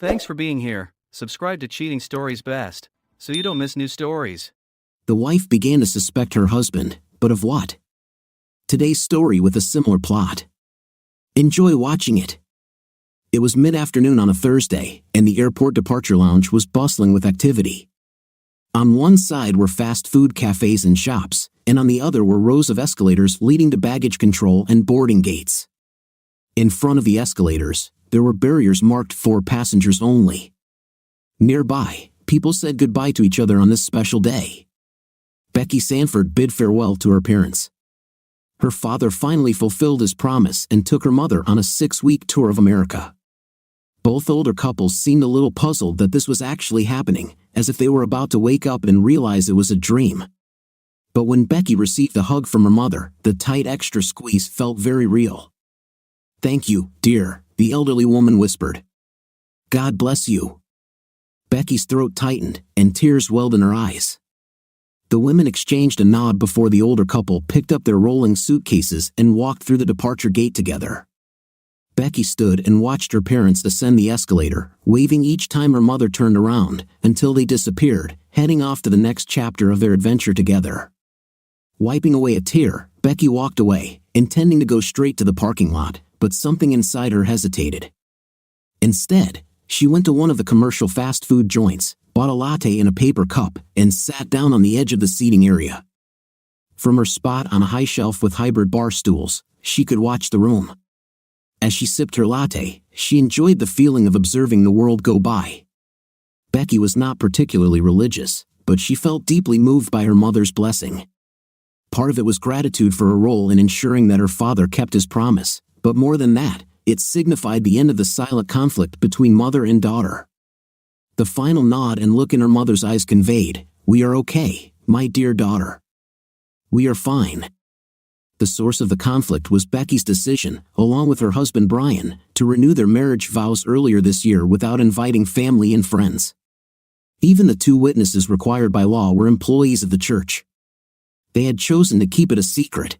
Thanks for being here. Subscribe to Cheating Stories Best, so you don't miss new stories. The wife began to suspect her husband, but of what? Today's story with a similar plot. Enjoy watching it. It was mid-afternoon on a Thursday, and the airport departure lounge was bustling with activity. On one side were fast food cafes and shops, and on the other were rows of escalators leading to baggage control and boarding gates. In front of the escalators, there were barriers marked for passengers only. Nearby, people said goodbye to each other on this special day. Becky Sanford bid farewell to her parents. Her father finally fulfilled his promise and took her mother on a 6-week tour of America. Both older couples seemed a little puzzled that this was actually happening, as if they were about to wake up and realize it was a dream. But when Becky received a hug from her mother, the tight extra squeeze felt very real. "Thank you, dear," the elderly woman whispered. "God bless you." Becky's throat tightened, and tears welled in her eyes. The women exchanged a nod before the older couple picked up their rolling suitcases and walked through the departure gate together. Becky stood and watched her parents ascend the escalator, waving each time her mother turned around, until they disappeared, heading off to the next chapter of their adventure together. Wiping away a tear, Becky walked away, intending to go straight to the parking lot, but something inside her hesitated. Instead, she went to one of the commercial fast food joints, bought a latte in a paper cup, and sat down on the edge of the seating area. From her spot on a high shelf with hybrid bar stools, she could watch the room. As she sipped her latte, she enjoyed the feeling of observing the world go by. Becky was not particularly religious, but she felt deeply moved by her mother's blessing. Part of it was gratitude for her role in ensuring that her father kept his promise, but more than that, it signified the end of the silent conflict between mother and daughter. The final nod and look in her mother's eyes conveyed, "We are okay, my dear daughter. We are fine." The source of the conflict was Becky's decision, along with her husband Brian, to renew their marriage vows earlier this year without inviting family and friends. Even the 2 witnesses required by law were employees of the church. They had chosen to keep it a secret.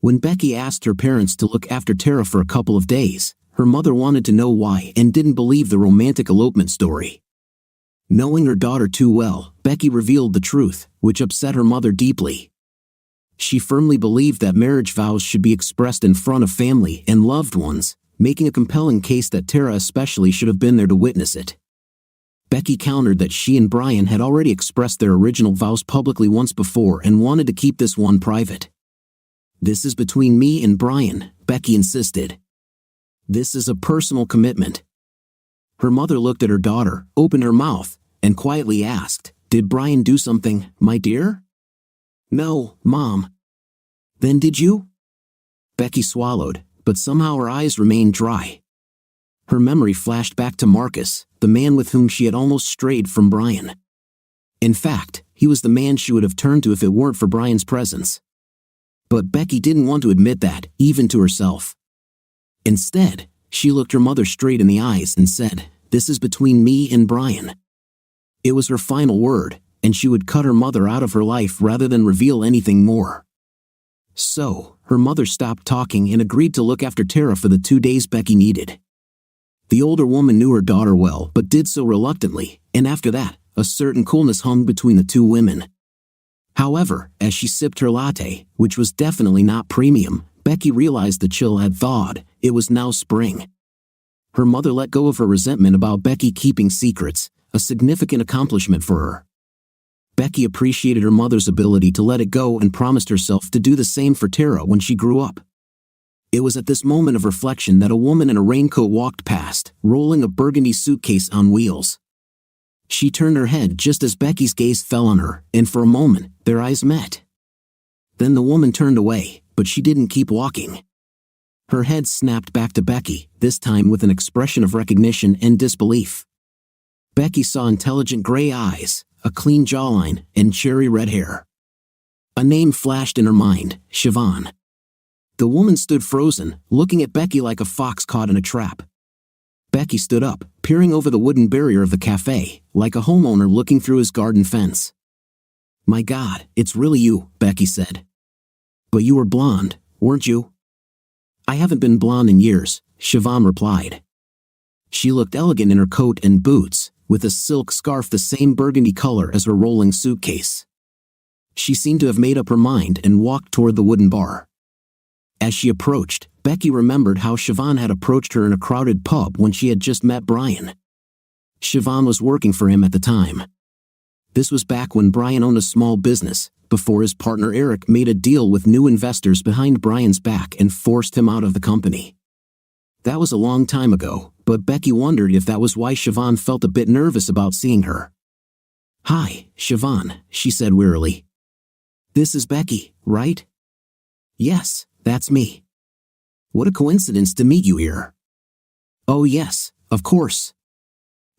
When Becky asked her parents to look after Tara for a couple of days, her mother wanted to know why and didn't believe the romantic elopement story. Knowing her daughter too well, Becky revealed the truth, which upset her mother deeply. She firmly believed that marriage vows should be expressed in front of family and loved ones, making a compelling case that Tara especially should have been there to witness it. Becky countered that she and Brian had already expressed their original vows publicly once before and wanted to keep this one private. "This is between me and Brian," Becky insisted. "This is a personal commitment." Her mother looked at her daughter, opened her mouth, and quietly asked, "Did Brian do something, my dear?" "No, Mom." "Then did you?" Becky swallowed, but somehow her eyes remained dry. Her memory flashed back to Marcus, the man with whom she had almost strayed from Brian. In fact, he was the man she would have turned to if it weren't for Brian's presence. But Becky didn't want to admit that, even to herself. Instead, she looked her mother straight in the eyes and said, "This is between me and Brian." It was her final word, and she would cut her mother out of her life rather than reveal anything more. So, her mother stopped talking and agreed to look after Tara for the 2 days Becky needed. The older woman knew her daughter well but did so reluctantly, and after that, a certain coolness hung between the 2 women. However, as she sipped her latte, which was definitely not premium, Becky realized the chill had thawed. It was now spring. Her mother let go of her resentment about Becky keeping secrets, a significant accomplishment for her. Becky appreciated her mother's ability to let it go and promised herself to do the same for Tara when she grew up. It was at this moment of reflection that a woman in a raincoat walked past, rolling a burgundy suitcase on wheels. She turned her head just as Becky's gaze fell on her, and for a moment, their eyes met. Then the woman turned away, but she didn't keep walking. Her head snapped back to Becky, this time with an expression of recognition and disbelief. Becky saw intelligent gray eyes, a clean jawline, and cherry red hair. A name flashed in her mind, Siobhan. The woman stood frozen, looking at Becky like a fox caught in a trap. Becky stood up, peering over the wooden barrier of the cafe, like a homeowner looking through his garden fence. "My God, it's really you," Becky said. "But you were blonde, weren't you?" "I haven't been blonde in years," Siobhan replied. She looked elegant in her coat and boots, with a silk scarf the same burgundy color as her rolling suitcase. She seemed to have made up her mind and walked toward the wooden bar. As she approached, Becky remembered how Siobhan had approached her in a crowded pub when she had just met Brian. Siobhan was working for him at the time. This was back when Brian owned a small business, before his partner Eric made a deal with new investors behind Brian's back and forced him out of the company. That was a long time ago, but Becky wondered if that was why Siobhan felt a bit nervous about seeing her. "Hi, Siobhan," she said wearily. "This is Becky, right?" "Yes, that's me." "What a coincidence to meet you here." "Oh yes, of course.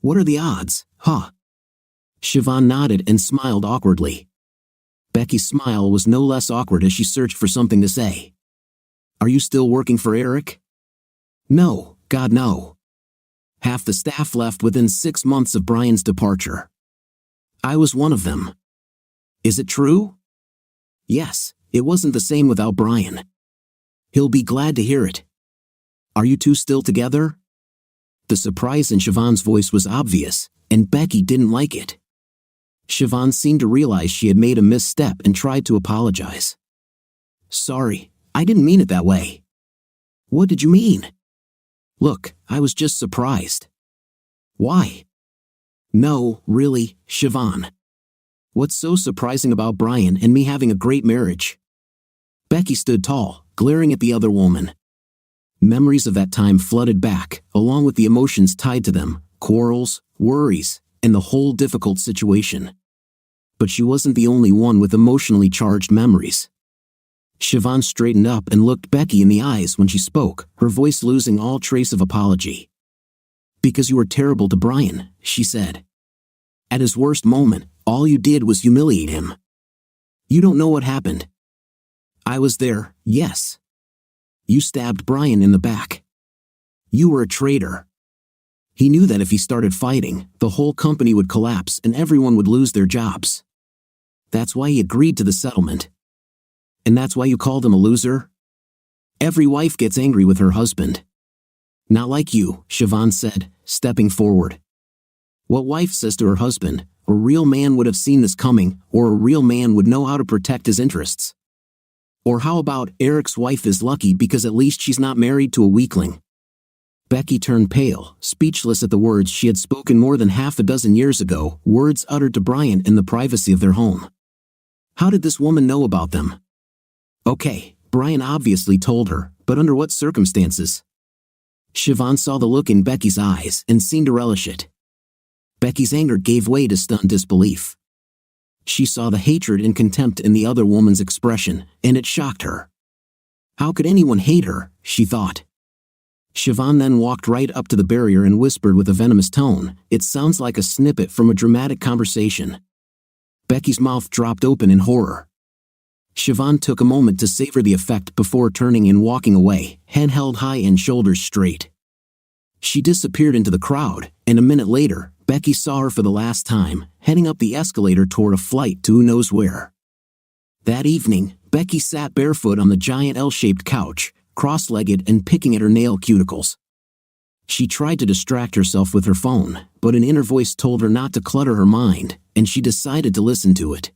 What are the odds, huh?" Siobhan nodded and smiled awkwardly. Becky's smile was no less awkward as she searched for something to say. "Are you still working for Eric?" "No, God no. Half the staff left within 6 months of Brian's departure. I was one of them." "Is it true?" "Yes, it wasn't the same without Brian. He'll be glad to hear it." "Are you two still together?" The surprise in Siobhan's voice was obvious, and Becky didn't like it. Siobhan seemed to realize she had made a misstep and tried to apologize. "Sorry, I didn't mean it that way." "What did you mean?" "Look, I was just surprised." "Why?" "No, really, Siobhan. What's so surprising about Brian and me having a great marriage?" Becky stood tall, glaring at the other woman. Memories of that time flooded back, along with the emotions tied to them, quarrels, worries, and the whole difficult situation. But she wasn't the only one with emotionally charged memories. Siobhan straightened up and looked Becky in the eyes when she spoke, her voice losing all trace of apology. "Because you were terrible to Brian," she said. "At his worst moment, all you did was humiliate him. You don't know what happened." "I was there, yes. You stabbed Brian in the back. You were a traitor. He knew that if he started fighting, the whole company would collapse and everyone would lose their jobs. That's why he agreed to the settlement. And that's why you called him a loser? Every wife gets angry with her husband." "Not like you," Siobhan said, stepping forward. "What wife says to her husband, a real man would have seen this coming, or a real man would know how to protect his interests? Or how about Eric's wife is lucky because at least she's not married to a weakling?" Becky turned pale, speechless at the words she had spoken more than half a dozen years ago, words uttered to Brian in the privacy of their home. How did this woman know about them? Okay, Brian obviously told her, but under what circumstances? Siobhan saw the look in Becky's eyes and seemed to relish it. Becky's anger gave way to stunned disbelief. She saw the hatred and contempt in the other woman's expression, and it shocked her. How could anyone hate her, she thought. Siobhan then walked right up to the barrier and whispered with a venomous tone, "It sounds like a snippet from a dramatic conversation." Becky's mouth dropped open in horror. Siobhan took a moment to savor the effect before turning and walking away, head held high and shoulders straight. She disappeared into the crowd, and a minute later, Becky saw her for the last time, heading up the escalator toward a flight to who knows where. That evening, Becky sat barefoot on the giant L-shaped couch, cross-legged and picking at her nail cuticles. She tried to distract herself with her phone, but an inner voice told her not to clutter her mind, and she decided to listen to it.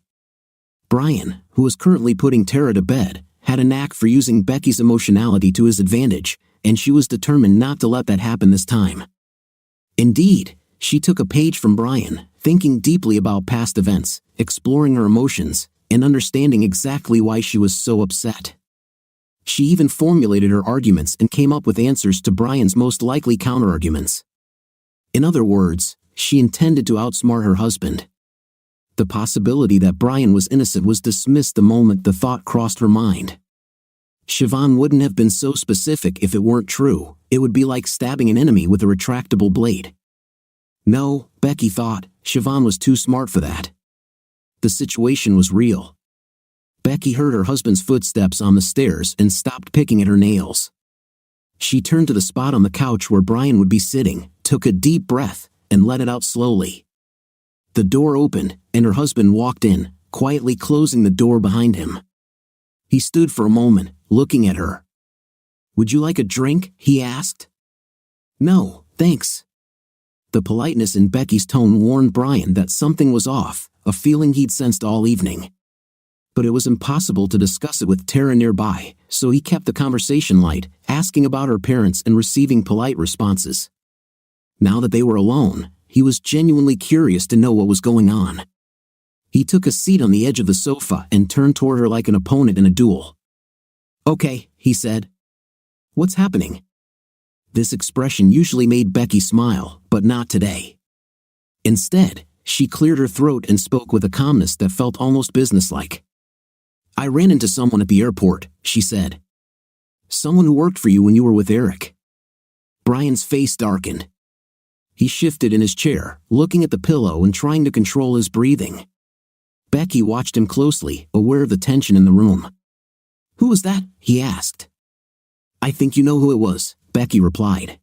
Brian, who was currently putting Tara to bed, had a knack for using Becky's emotionality to his advantage, and she was determined not to let that happen this time. Indeed, she took a page from Brian, thinking deeply about past events, exploring her emotions, and understanding exactly why she was so upset. She even formulated her arguments and came up with answers to Brian's most likely counterarguments. In other words, she intended to outsmart her husband. The possibility that Brian was innocent was dismissed the moment the thought crossed her mind. Siobhan wouldn't have been so specific if it weren't true. It would be like stabbing an enemy with a retractable blade. No, Becky thought, Siobhan was too smart for that. The situation was real. Becky heard her husband's footsteps on the stairs and stopped picking at her nails. She turned to the spot on the couch where Brian would be sitting, took a deep breath, and let it out slowly. The door opened, and her husband walked in, quietly closing the door behind him. He stood for a moment, looking at her. "Would you like a drink?" he asked. "No, thanks," The politeness in Becky's tone warned Brian that something was off, a feeling he'd sensed all evening. But it was impossible to discuss it with Tara nearby, so he kept the conversation light, asking about her parents and receiving polite responses. Now that they were alone, he was genuinely curious to know what was going on. He took a seat on the edge of the sofa and turned toward her like an opponent in a duel. "Okay," he said. "What's happening?" This expression usually made Becky smile, but not today. Instead, she cleared her throat and spoke with a calmness that felt almost businesslike. "I ran into someone at the airport," she said. "Someone who worked for you when you were with Eric." Brian's face darkened. He shifted in his chair, looking at the pillow and trying to control his breathing. Becky watched him closely, aware of the tension in the room. "Who was that?" he asked. "I think you know who it was," Becky replied.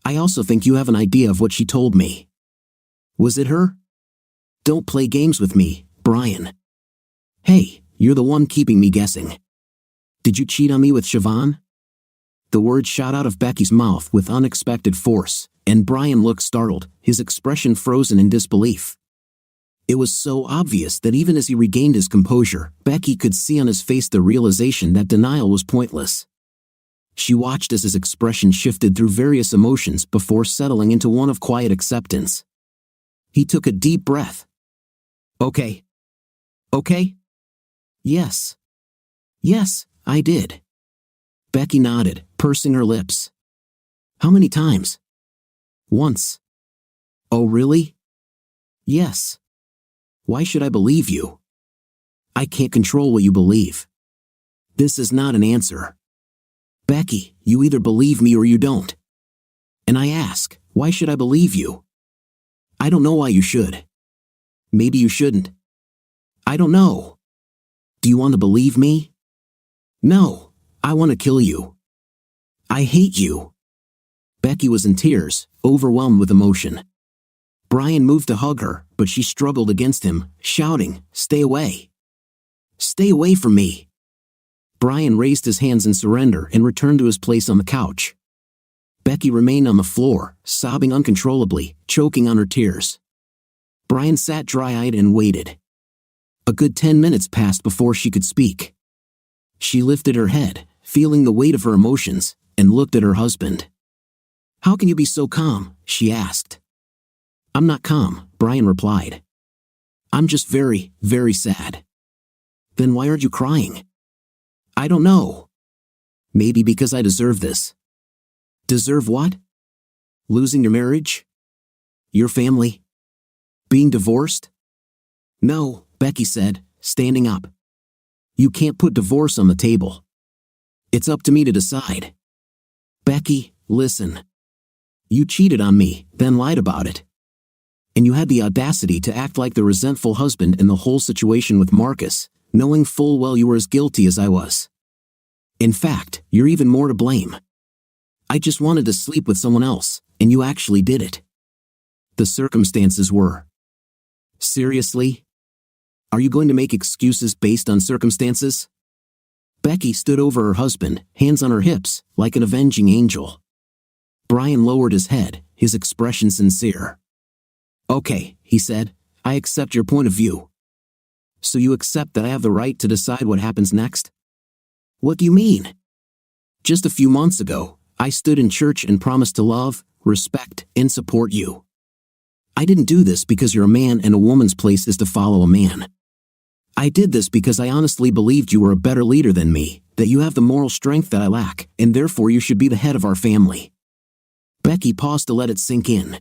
"I also think you have an idea of what she told me." "Was it her?" "Don't play games with me, Brian." "Hey, you're the one keeping me guessing. Did you cheat on me with Siobhan?" The word shot out of Becky's mouth with unexpected force, and Brian looked startled, his expression frozen in disbelief. It was so obvious that even as he regained his composure, Becky could see on his face the realization that denial was pointless. She watched as his expression shifted through various emotions before settling into one of quiet acceptance. He took a deep breath. "Okay. Okay? Yes. Yes, I did." Becky nodded, pursing her lips. "How many times?" "Once." "Oh, really?" "Yes." "Why should I believe you?" "I can't control what you believe." "This is not an answer." "Becky, you either believe me or you don't." "And I ask, why should I believe you?" "I don't know why you should." "Maybe you shouldn't." "I don't know." "Do you want to believe me?" "No, I want to kill you." "I hate you." Becky was in tears, overwhelmed with emotion. Brian moved to hug her, but she struggled against him, shouting, "Stay away. Stay away from me." Brian raised his hands in surrender and returned to his place on the couch. Becky remained on the floor, sobbing uncontrollably, choking on her tears. Brian sat dry-eyed and waited. A good 10 minutes passed before she could speak. She lifted her head, feeling the weight of her emotions, and looked at her husband. "How can you be so calm?" she asked. "I'm not calm," Brian replied. "I'm just very, very sad." "Then why aren't you crying?" "I don't know." "Maybe because I deserve this." "Deserve what?" "Losing your marriage? Your family? Being divorced?" "No," Becky said, standing up. "You can't put divorce on the table. It's up to me to decide." "Becky, listen. You cheated on me, then lied about it. And you had the audacity to act like the resentful husband in the whole situation with Marcus, knowing full well you were as guilty as I was. In fact, you're even more to blame. I just wanted to sleep with someone else, and you actually did it. The circumstances were." "Seriously? Are you going to make excuses based on circumstances?" Becky stood over her husband, hands on her hips, like an avenging angel. Brian lowered his head, his expression sincere. "Okay," he said, "I accept your point of view. So you accept that I have the right to decide what happens next?" "What do you mean?" "Just a few months ago, I stood in church and promised to love, respect, and support you. I didn't do this because you're a man and a woman's place is to follow a man. I did this because I honestly believed you were a better leader than me, that you have the moral strength that I lack, and therefore you should be the head of our family." Becky paused to let it sink in.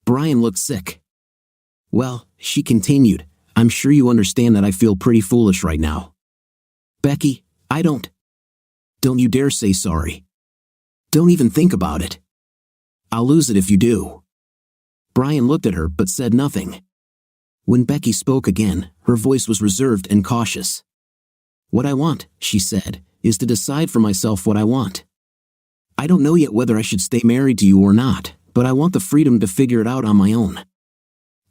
Brian looked sick. "Well," she continued, "I'm sure you understand that I feel pretty foolish right now." "Becky, I don't." "Don't you dare say sorry. Don't even think about it. I'll lose it if you do." Brian looked at her but said nothing. When Becky spoke again, her voice was reserved and cautious. "What I want," she said, "is to decide for myself what I want. I don't know yet whether I should stay married to you or not, but I want the freedom to figure it out on my own.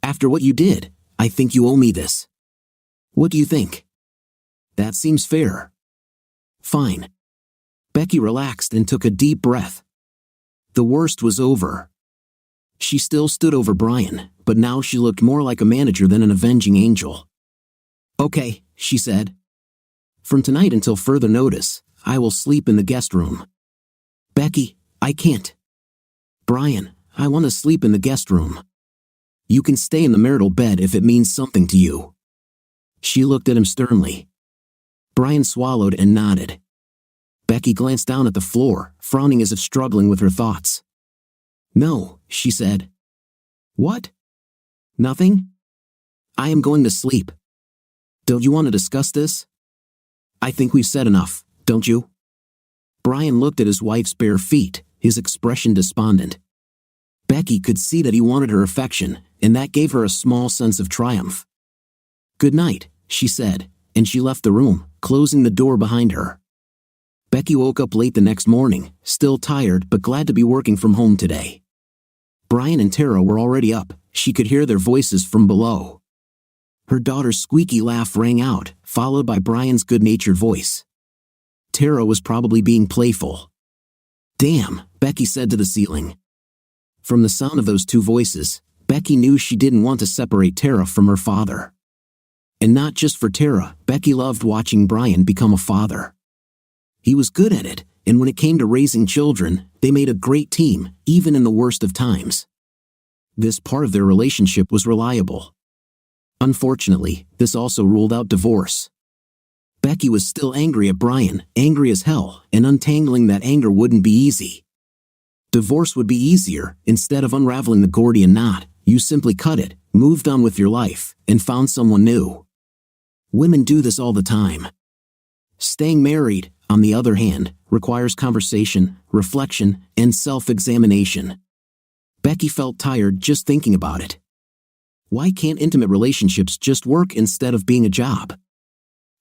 After what you did, I think you owe me this. What do you think?" "That seems fair." "Fine." Becky relaxed and took a deep breath. The worst was over. She still stood over Brian, but now she looked more like a manager than an avenging angel. "Okay," she said. "From tonight until further notice, I will sleep in the guest room." "Becky, I can't." "Brian, I want to sleep in the guest room." "You can stay in the marital bed if it means something to you." She looked at him sternly. Brian swallowed and nodded. Becky glanced down at the floor, frowning as if struggling with her thoughts. "No," she said. "What?" "Nothing. I am going to sleep. Don't you want to discuss this?" "I think we've said enough, don't you?" Brian looked at his wife's bare feet, his expression despondent. Becky could see that he wanted her affection, and that gave her a small sense of triumph. "Good night," she said, and she left the room, closing the door behind her. Becky woke up late the next morning, still tired but glad to be working from home today. Brian and Tara were already up. She could hear their voices from below. Her daughter's squeaky laugh rang out, followed by Brian's good-natured voice. Tara was probably being playful. "Damn," Becky said to the ceiling. From the sound of those two voices, Becky knew she didn't want to separate Tara from her father. And not just for Tara, Becky loved watching Brian become a father. He was good at it, and when it came to raising children, they made a great team, even in the worst of times. This part of their relationship was reliable. Unfortunately, this also ruled out divorce. Becky was still angry at Brian, angry as hell, and untangling that anger wouldn't be easy. Divorce would be easier. Instead of unraveling the Gordian knot, you simply cut it, moved on with your life, and found someone new. Women do this all the time. Staying married, on the other hand, requires conversation, reflection, and self-examination. Becky felt tired just thinking about it. Why can't intimate relationships just work instead of being a job?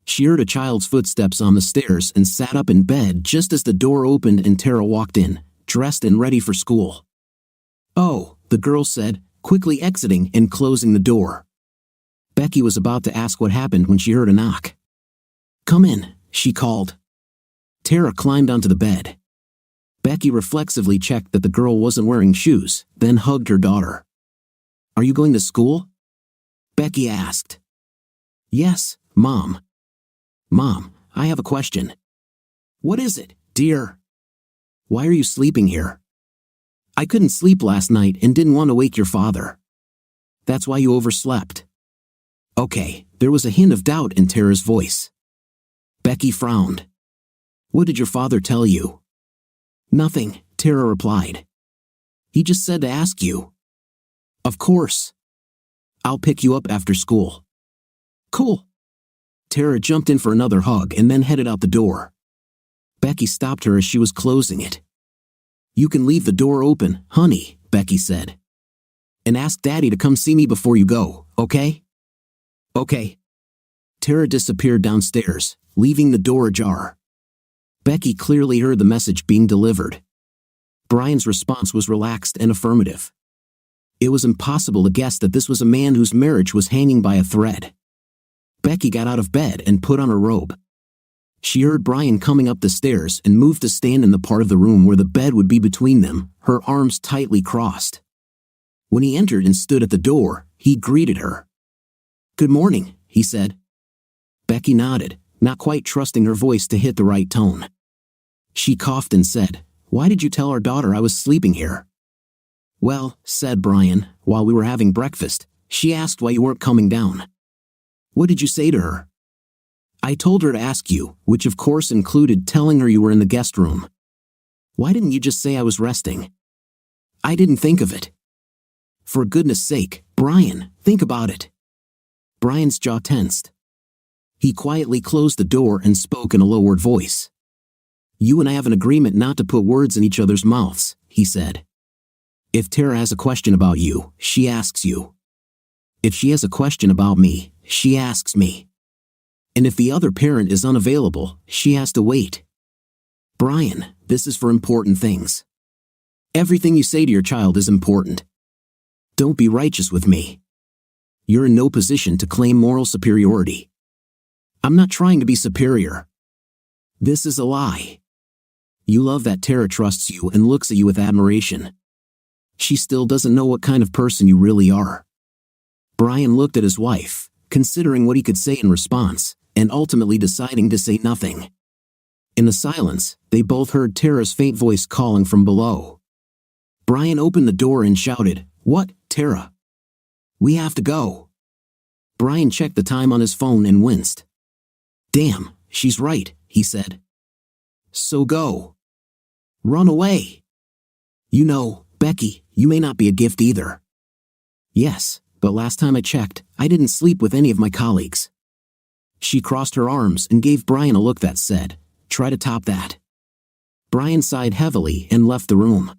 She heard a child's footsteps on the stairs and sat up in bed just as the door opened and Tara walked in, dressed and ready for school. "Oh," the girl said, quickly exiting and closing the door. Becky was about to ask what happened when she heard a knock. "Come in," she called. Tara climbed onto the bed. Becky reflexively checked that the girl wasn't wearing shoes, then hugged her daughter. "Are you going to school?" Becky asked. "Yes, Mom." "Mom, I have a question." "What is it, dear?" "Why are you sleeping here?" "I couldn't sleep last night and didn't want to wake your father." "That's why you overslept." "Okay," there was a hint of doubt in Tara's voice. Becky frowned. "What did your father tell you?" "Nothing," Tara replied. "He just said to ask you." "Of course. I'll pick you up after school." "Cool." Tara jumped in for another hug and then headed out the door. Becky stopped her as she was closing it. "You can leave the door open, honey," Becky said. "And ask Daddy to come see me before you go, okay?" "Okay." Tara disappeared downstairs, leaving the door ajar. Becky clearly heard the message being delivered. Brian's response was relaxed and affirmative. It was impossible to guess that this was a man whose marriage was hanging by a thread. Becky got out of bed and put on her robe. She heard Brian coming up the stairs and moved to stand in the part of the room where the bed would be between them, her arms tightly crossed. When he entered and stood at the door, he greeted her. "Good morning," he said. Becky nodded, not quite trusting her voice to hit the right tone. She coughed and said, "Why did you tell our daughter I was sleeping here?" "Well," said Brian, "while we were having breakfast, she asked why you weren't coming down." "What did you say to her?" "I told her to ask you, which of course included telling her you were in the guest room." "Why didn't you just say I was resting?" "I didn't think of it." "For goodness sake, Brian, think about it." Brian's jaw tensed. He quietly closed the door and spoke in a lowered voice. "You and I have an agreement not to put words in each other's mouths," he said. "If Tara has a question about you, she asks you. If she has a question about me, she asks me. And if the other parent is unavailable, she has to wait. Brian, this is for important things. Everything you say to your child is important. Don't be righteous with me. You're in no position to claim moral superiority. I'm not trying to be superior. This is a lie. You love that Tara trusts you and looks at you with admiration. She still doesn't know what kind of person you really are." Brian looked at his wife, considering what he could say in response, and ultimately deciding to say nothing. In the silence, they both heard Tara's faint voice calling from below. Brian opened the door and shouted, "What, Tara? We have to go." Brian checked the time on his phone and winced. "Damn, she's right," he said. "So go. Run away. You know, Becky, you may not be a gift either." "Yes, but last time I checked, I didn't sleep with any of my colleagues." She crossed her arms and gave Brian a look that said, "Try to top that." Brian sighed heavily and left the room.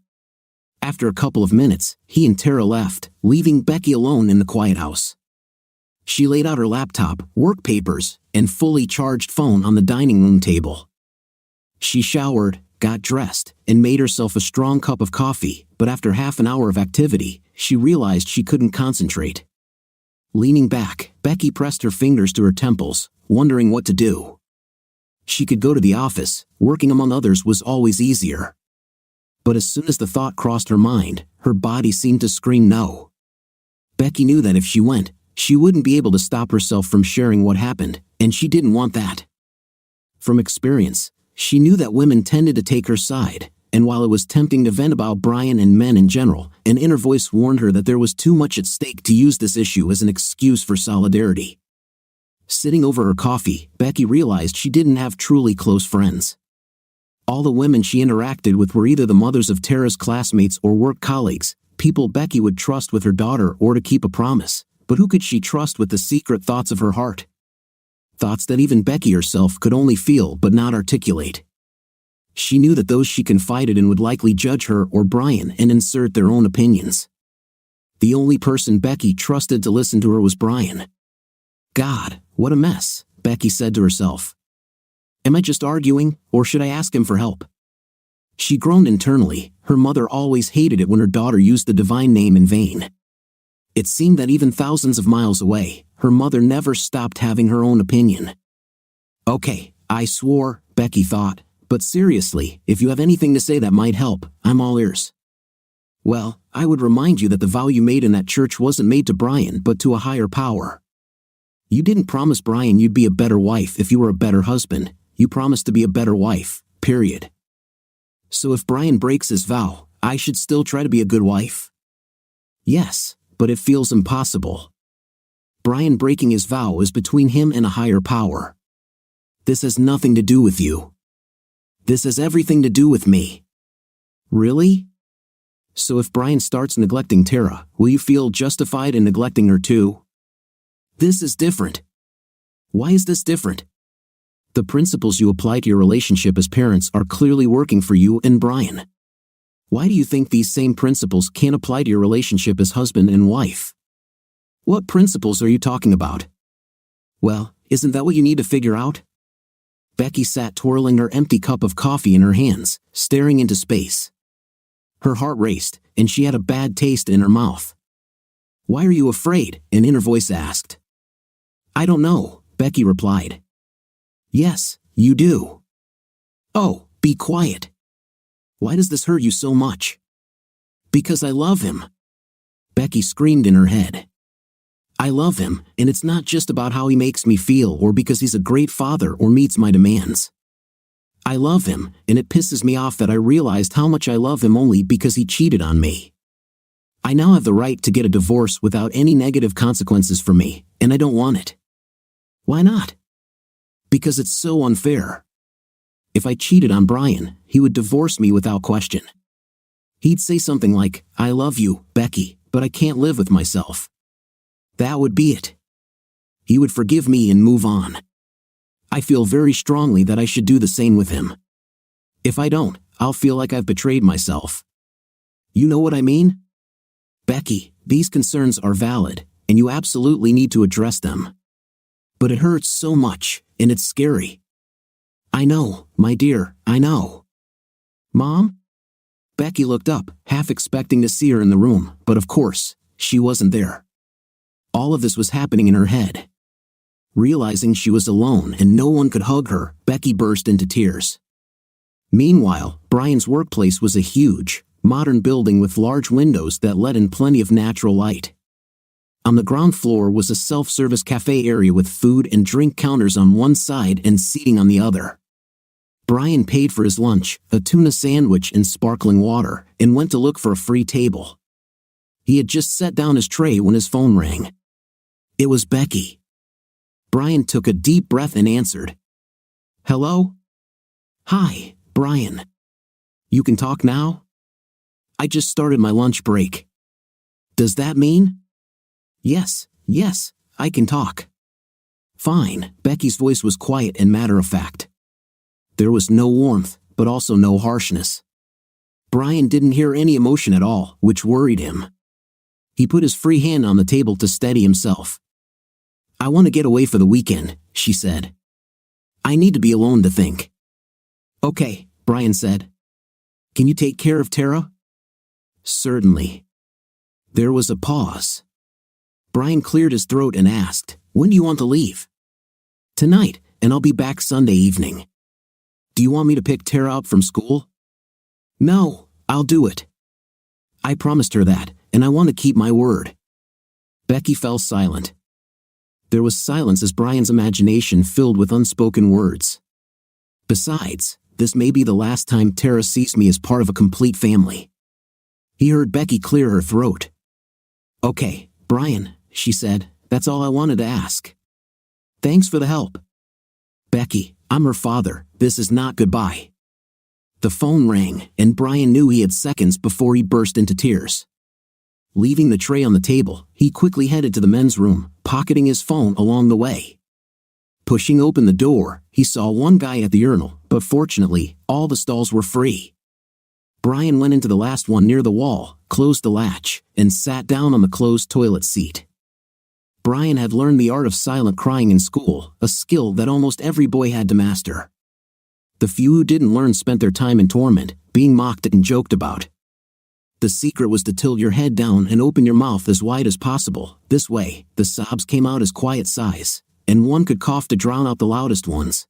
After a couple of minutes, he and Tara left, leaving Becky alone in the quiet house. She laid out her laptop, work papers, and fully charged phone on the dining room table. She showered, got dressed, and made herself a strong cup of coffee, but after half an hour of activity, she realized she couldn't concentrate. Leaning back, Becky pressed her fingers to her temples, wondering what to do. She could go to the office, working among others was always easier. But as soon as the thought crossed her mind, her body seemed to scream no. Becky knew that if she went, she wouldn't be able to stop herself from sharing what happened, and she didn't want that. From experience, she knew that women tended to take her side, and while it was tempting to vent about Brian and men in general, an inner voice warned her that there was too much at stake to use this issue as an excuse for solidarity. Sitting over her coffee, Becky realized she didn't have truly close friends. All the women she interacted with were either the mothers of Tara's classmates or work colleagues, people Becky would trust with her daughter or to keep a promise, but who could she trust with the secret thoughts of her heart? Thoughts that even Becky herself could only feel but not articulate. She knew that those she confided in would likely judge her or Brian and insert their own opinions. The only person Becky trusted to listen to her was Brian. God, what a mess, Becky said to herself. Am I just arguing, or should I ask him for help? She groaned internally. Her mother always hated it when her daughter used the divine name in vain. It seemed that even thousands of miles away, her mother never stopped having her own opinion. Okay, I swore, Becky thought, but seriously, if you have anything to say that might help, I'm all ears. Well, I would remind you that the vow you made in that church wasn't made to Brian but to a higher power. You didn't promise Brian you'd be a better wife if you were a better husband. You promised to be a better wife, period. So if Brian breaks his vow, I should still try to be a good wife? Yes, but it feels impossible. Brian breaking his vow is between him and a higher power. This has nothing to do with you. This has everything to do with me. Really? So if Brian starts neglecting Tara, will you feel justified in neglecting her too? This is different. Why is this different? The principles you apply to your relationship as parents are clearly working for you and Brian. Why do you think these same principles can't apply to your relationship as husband and wife? What principles are you talking about? Well, isn't that what you need to figure out? Becky sat twirling her empty cup of coffee in her hands, staring into space. Her heart raced, and she had a bad taste in her mouth. Why are you afraid? An inner voice asked. I don't know, Becky replied. Yes, you do. Oh, be quiet. Why does this hurt you so much? Because I love him. Becky screamed in her head. I love him, and it's not just about how he makes me feel or because he's a great father or meets my demands. I love him, and it pisses me off that I realized how much I love him only because he cheated on me. I now have the right to get a divorce without any negative consequences for me, and I don't want it. Why not? Because it's so unfair. If I cheated on Brian, he would divorce me without question. He'd say something like, I love you, Becky, but I can't live with myself. That would be it. He would forgive me and move on. I feel very strongly that I should do the same with him. If I don't, I'll feel like I've betrayed myself. You know what I mean? Becky, these concerns are valid, and you absolutely need to address them. But it hurts so much, and it's scary. I know, my dear, I know. Mom? Becky looked up, half expecting to see her in the room, but of course, she wasn't there. All of this was happening in her head. Realizing she was alone and no one could hug her, Becky burst into tears. Meanwhile, Brian's workplace was a huge, modern building with large windows that let in plenty of natural light. On the ground floor was a self-service cafe area with food and drink counters on one side and seating on the other. Brian paid for his lunch, a tuna sandwich and sparkling water, and went to look for a free table. He had just set down his tray when his phone rang. It was Becky. Brian took a deep breath and answered. "Hello?" "Hi, Brian. You can talk now? I just started my lunch break." "Does that mean?" Yes, I can talk." "Fine." Becky's voice was quiet and matter-of-fact. There was no warmth, but also no harshness. Brian didn't hear any emotion at all, which worried him. He put his free hand on the table to steady himself. "I want to get away for the weekend," she said. "I need to be alone to think." "Okay," Brian said. "Can you take care of Tara?" "Certainly." There was a pause. Brian cleared his throat and asked, "When do you want to leave?" "Tonight, and I'll be back Sunday evening." "Do you want me to pick Tara up from school?" "No, I'll do it." I promised her that, and I want to keep my word. Becky fell silent. There was silence as Brian's imagination filled with unspoken words. "Besides, this may be the last time Tara sees me as part of a complete family." He heard Becky clear her throat. "Okay, Brian," she said, "that's all I wanted to ask. Thanks for the help." "Becky, I'm her father, this is not goodbye." The phone rang, and Brian knew he had seconds before he burst into tears. Leaving the tray on the table, he quickly headed to the men's room, pocketing his phone along the way. Pushing open the door, he saw one guy at the urinal, but fortunately, all the stalls were free. Brian went into the last one near the wall, closed the latch, and sat down on the closed toilet seat. Brian had learned the art of silent crying in school, a skill that almost every boy had to master. The few who didn't learn spent their time in torment, being mocked and joked about. The secret was to tilt your head down and open your mouth as wide as possible. This way, the sobs came out as quiet sighs, and one could cough to drown out the loudest ones.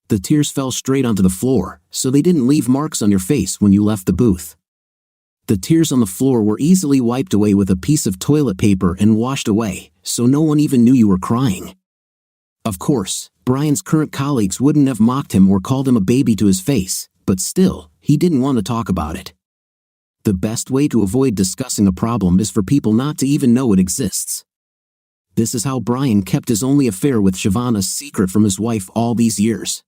The tears fell straight onto the floor, so they didn't leave marks on your face when you left the booth. The tears on the floor were easily wiped away with a piece of toilet paper and washed away, so no one even knew you were crying. Of course, Brian's current colleagues wouldn't have mocked him or called him a baby to his face, but still, he didn't want to talk about it. The best way to avoid discussing a problem is for people not to even know it exists. This is how Brian kept his only affair with Siobhan a secret from his wife all these years.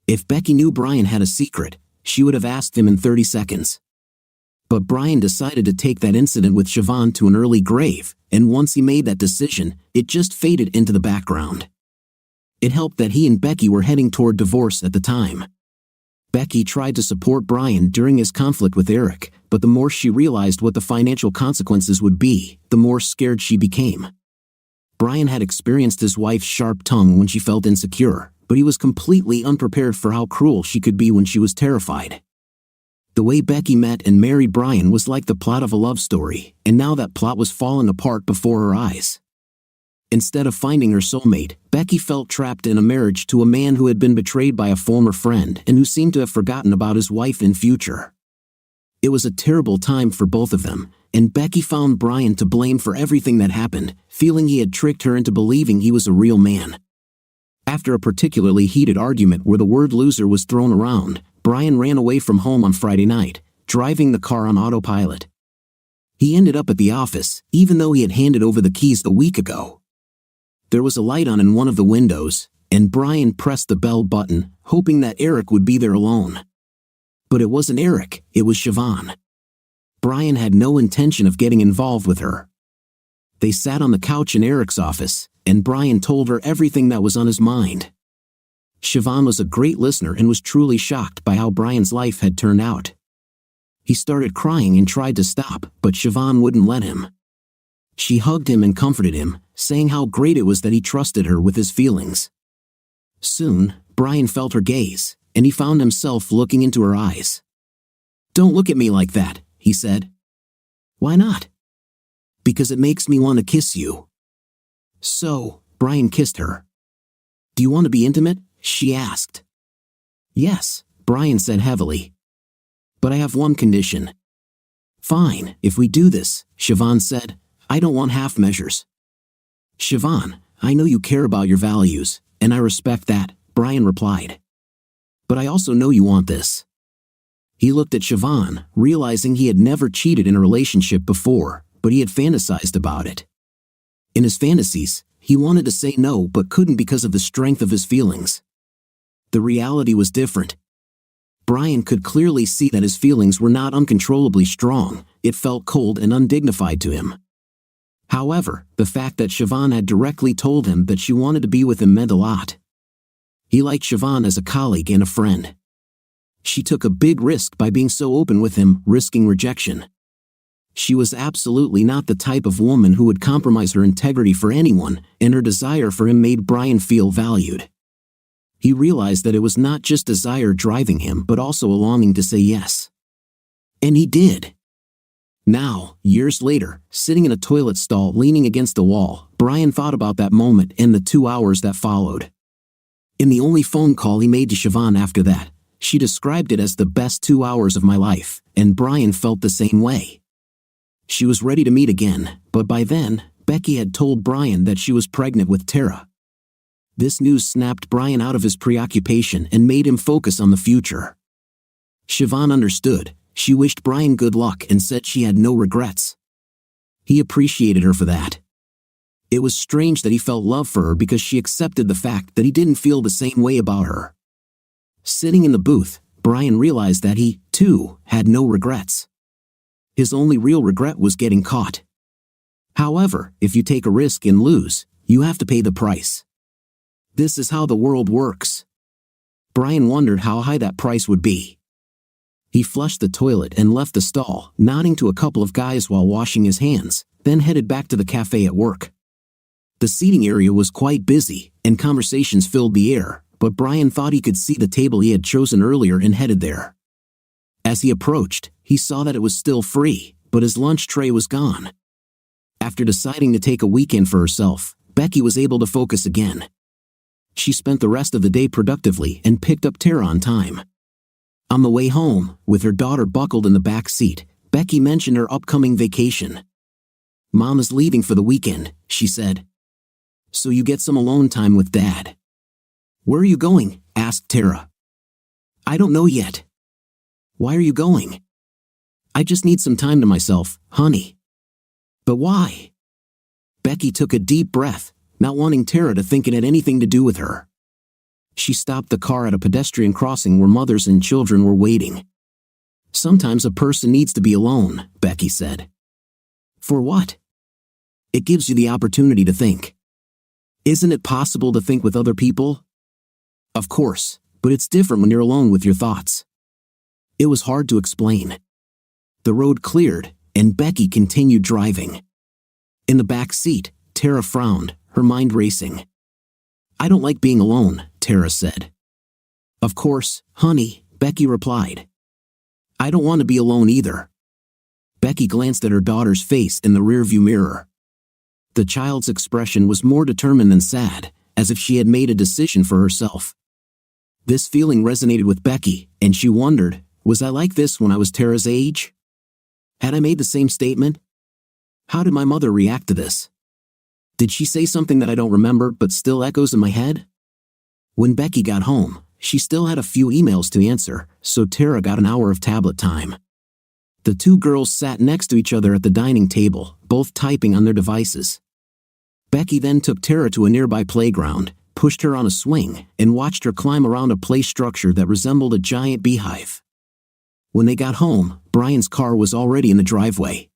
If Becky knew Brian had a secret, she would have asked him in 30 seconds. But Brian decided to take that incident with Siobhan to an early grave, and once he made that decision, it just faded into the background. It helped that he and Becky were heading toward divorce at the time. Becky tried to support Brian during his conflict with Eric, but the more she realized what the financial consequences would be, the more scared she became. Brian had experienced his wife's sharp tongue when she felt insecure, but he was completely unprepared for how cruel she could be when she was terrified. The way Becky met and married Brian was like the plot of a love story, and now that plot was falling apart before her eyes. Instead of finding her soulmate, Becky felt trapped in a marriage to a man who had been betrayed by a former friend and who seemed to have forgotten about his wife and future. It was a terrible time for both of them, and Becky found Brian to blame for everything that happened, feeling he had tricked her into believing he was a real man. After a particularly heated argument where the word loser was thrown around, Brian ran away from home on Friday night, driving the car on autopilot. He ended up at the office, even though he had handed over the keys a week ago. There was a light on in one of the windows, and Brian pressed the bell button, hoping that Eric would be there alone. But it wasn't Eric, it was Siobhan. Brian had no intention of getting involved with her. They sat on the couch in Eric's office, and Brian told her everything that was on his mind. Siobhan was a great listener and was truly shocked by how Brian's life had turned out. He started crying and tried to stop, but Siobhan wouldn't let him. She hugged him and comforted him, saying how great it was that he trusted her with his feelings. Soon, Brian felt her gaze, and he found himself looking into her eyes. "Don't look at me like that," he said. "Why not?" "Because it makes me want to kiss you." So, Brian kissed her. "Do you want to be intimate?" she asked. "Yes," Brian said heavily. "But I have one condition." "Fine, if we do this," Siobhan said. "I don't want half measures." "Siobhan, I know you care about your values, and I respect that," Brian replied. "But I also know you want this." He looked at Siobhan, realizing he had never cheated in a relationship before, but he had fantasized about it. In his fantasies, he wanted to say no but couldn't because of the strength of his feelings. The reality was different. Brian could clearly see that his feelings were not uncontrollably strong. It felt cold and undignified to him. However, the fact that Siobhan had directly told him that she wanted to be with him meant a lot. He liked Siobhan as a colleague and a friend. She took a big risk by being so open with him, risking rejection. She was absolutely not the type of woman who would compromise her integrity for anyone, and her desire for him made Brian feel valued. He realized that it was not just desire driving him but also a longing to say yes. And he did. Now, years later, sitting in a toilet stall leaning against a wall, Brian thought about that moment and the 2 hours that followed. In the only phone call he made to Siobhan after that, she described it as the best 2 hours of my life, and Brian felt the same way. She was ready to meet again, but by then, Becky had told Brian that she was pregnant with Tara. This news snapped Brian out of his preoccupation and made him focus on the future. Siobhan understood. She wished Brian good luck and said she had no regrets. He appreciated her for that. It was strange that he felt love for her because she accepted the fact that he didn't feel the same way about her. Sitting in the booth, Brian realized that he, too, had no regrets. His only real regret was getting caught. However, if you take a risk and lose, you have to pay the price. This is how the world works. Brian wondered how high that price would be. He flushed the toilet and left the stall, nodding to a couple of guys while washing his hands, then headed back to the cafe at work. The seating area was quite busy, and conversations filled the air, but Brian thought he could see the table he had chosen earlier and headed there. As he approached, he saw that it was still free, but his lunch tray was gone. After deciding to take a weekend for herself, Becky was able to focus again. She spent the rest of the day productively and picked up Tara on time. On the way home, with her daughter buckled in the back seat, Becky mentioned her upcoming vacation. "Mom is leaving for the weekend," she said. "So you get some alone time with Dad." "Where are you going?" asked Tara. "I don't know yet." "Why are you going?" "I just need some time to myself, honey." "But why?" Becky took a deep breath, not wanting Tara to think it had anything to do with her. She stopped the car at a pedestrian crossing where mothers and children were waiting. "Sometimes a person needs to be alone," Becky said. "For what?" "It gives you the opportunity to think." "Isn't it possible to think with other people?" "Of course, but it's different when you're alone with your thoughts." It was hard to explain. The road cleared, and Becky continued driving. In the back seat, Tara frowned, her mind racing. "I don't like being alone," Tara said. "Of course, honey," Becky replied. "I don't want to be alone either." Becky glanced at her daughter's face in the rearview mirror. The child's expression was more determined than sad, as if she had made a decision for herself. This feeling resonated with Becky, and she wondered, was I like this when I was Tara's age? Had I made the same statement? How did my mother react to this? Did she say something that I don't remember but still echoes in my head? When Becky got home, she still had a few emails to answer, so Tara got an hour of tablet time. The two girls sat next to each other at the dining table, both typing on their devices. Becky then took Tara to a nearby playground, pushed her on a swing, and watched her climb around a play structure that resembled a giant beehive. When they got home, Brian's car was already in the driveway.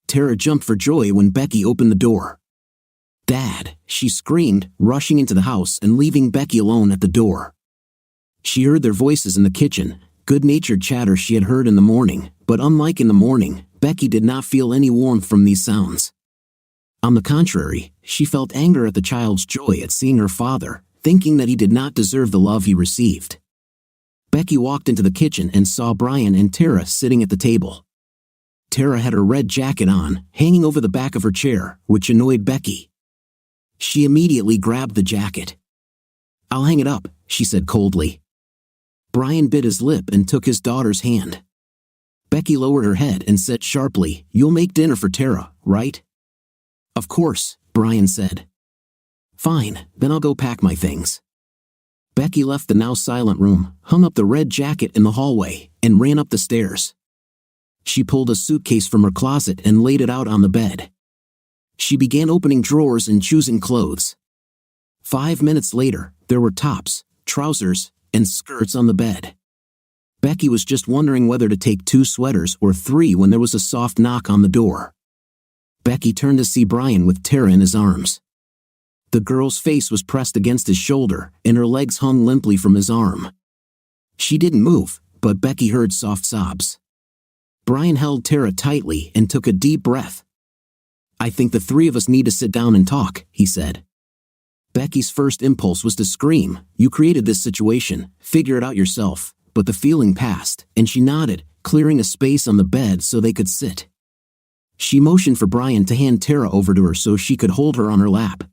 Tara jumped for joy when Becky opened the door. "Dad," she screamed, rushing into the house and leaving Becky alone at the door. She heard their voices in the kitchen, good-natured chatter she had heard in the morning, but unlike in the morning, Becky did not feel any warmth from these sounds. On the contrary, she felt anger at the child's joy at seeing her father, thinking that he did not deserve the love he received. Becky walked into the kitchen and saw Brian and Tara sitting at the table. Tara had her red jacket on, hanging over the back of her chair, which annoyed Becky. She immediately grabbed the jacket. "I'll hang it up," she said coldly. Brian bit his lip and took his daughter's hand. Becky lowered her head and said sharply, "You'll make dinner for Tara, right?" "Of course," Brian said. "Fine, then I'll go pack my things." Becky left the now silent room, hung up the red jacket in the hallway, and ran up the stairs. She pulled a suitcase from her closet and laid it out on the bed. She began opening drawers and choosing clothes. 5 minutes later, there were tops, trousers, and skirts on the bed. Becky was just wondering whether to take 2 sweaters or 3 when there was a soft knock on the door. Becky turned to see Brian with Tara in his arms. The girl's face was pressed against his shoulder, and her legs hung limply from his arm. She didn't move, but Becky heard soft sobs. Brian held Tara tightly and took a deep breath. "I think the 3 of us need to sit down and talk," he said. Becky's first impulse was to scream, "You created this situation, figure it out yourself," but the feeling passed, and she nodded, clearing a space on the bed so they could sit. She motioned for Brian to hand Tara over to her so she could hold her on her lap.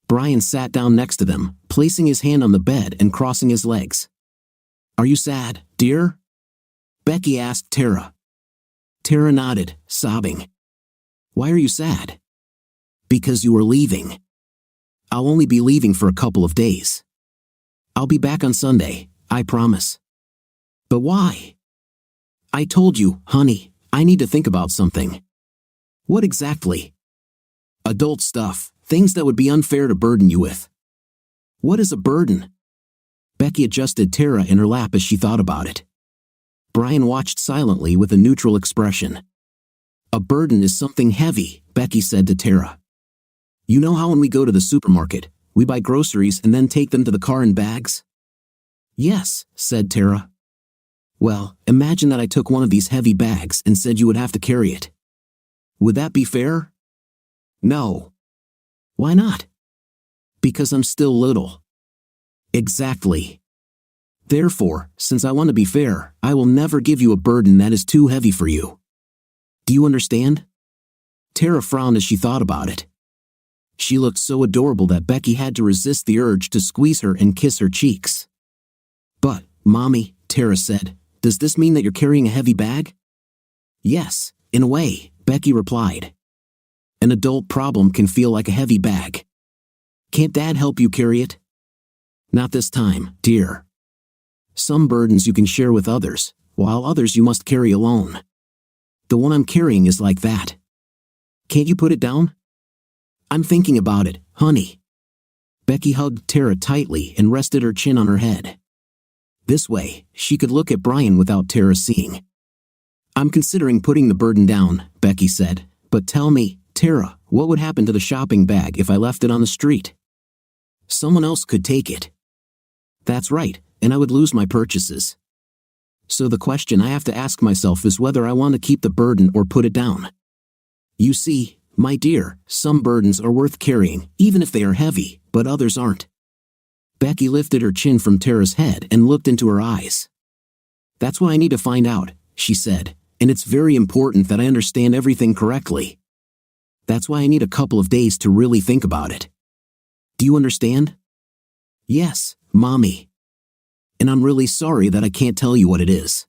Brian sat down next to them, placing his hand on the bed and crossing his legs. "Are you sad, dear?" Becky asked Tara. Tara nodded, sobbing. "Why are you sad?" "Because you are leaving." "I'll only be leaving for a couple of days. I'll be back on Sunday, I promise." "But why?" "I told you, honey, I need to think about something." "What exactly?" "Adult stuff, things that would be unfair to burden you with." "What is a burden?" Becky adjusted Tara in her lap as she thought about it. Brian watched silently with a neutral expression. "A burden is something heavy," Becky said to Tara. "You know how when we go to the supermarket, we buy groceries and then take them to the car in bags?" "Yes," said Tara. "Well, imagine that I took one of these heavy bags and said you would have to carry it. Would that be fair?" "No." "Why not?" "Because I'm still little." "Exactly. Therefore, since I want to be fair, I will never give you a burden that is too heavy for you. Do you understand?" Tara frowned as she thought about it. She looked so adorable that Becky had to resist the urge to squeeze her and kiss her cheeks. "But, Mommy," Tara said, "does this mean that you're carrying a heavy bag?" "Yes, in a way," Becky replied. "An adult problem can feel like a heavy bag. Can't Dad help you carry it?" "Not this time, dear. Some burdens you can share with others, while others you must carry alone. The one I'm carrying is like that. Can't you put it down?" "I'm thinking about it, honey." Becky hugged Tara tightly and rested her chin on her head. This way, she could look at Brian without Tara seeing. "I'm considering putting the burden down," Becky said, "but tell me, Tara, what would happen to the shopping bag if I left it on the street?" "Someone else could take it." "That's right, and I would lose my purchases. So the question I have to ask myself is whether I want to keep the burden or put it down. You see, my dear, some burdens are worth carrying, even if they are heavy, but others aren't." Becky lifted her chin from Tara's head and looked into her eyes. "That's what I need to find out," she said, "and it's very important that I understand everything correctly. That's why I need a couple of days to really think about it. Do you understand?" "Yes, Mommy. And I'm really sorry that I can't tell you what it is.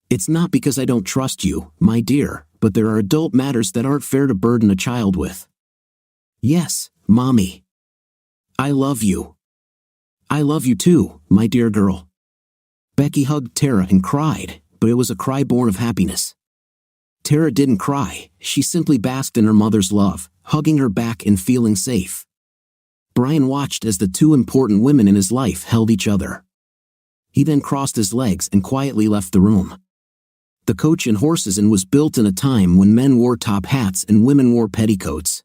It's not because I don't trust you, my dear, but there are adult matters that aren't fair to burden a child with." "Yes, Mommy. I love you." "I love you too, my dear girl." Becky hugged Tara and cried, but it was a cry born of happiness. Tara didn't cry, she simply basked in her mother's love, hugging her back and feeling safe. Brian watched as the 2 important women in his life held each other. He then crossed his legs and quietly left the room. The Coach and Horses Inn was built in a time when men wore top hats and women wore petticoats.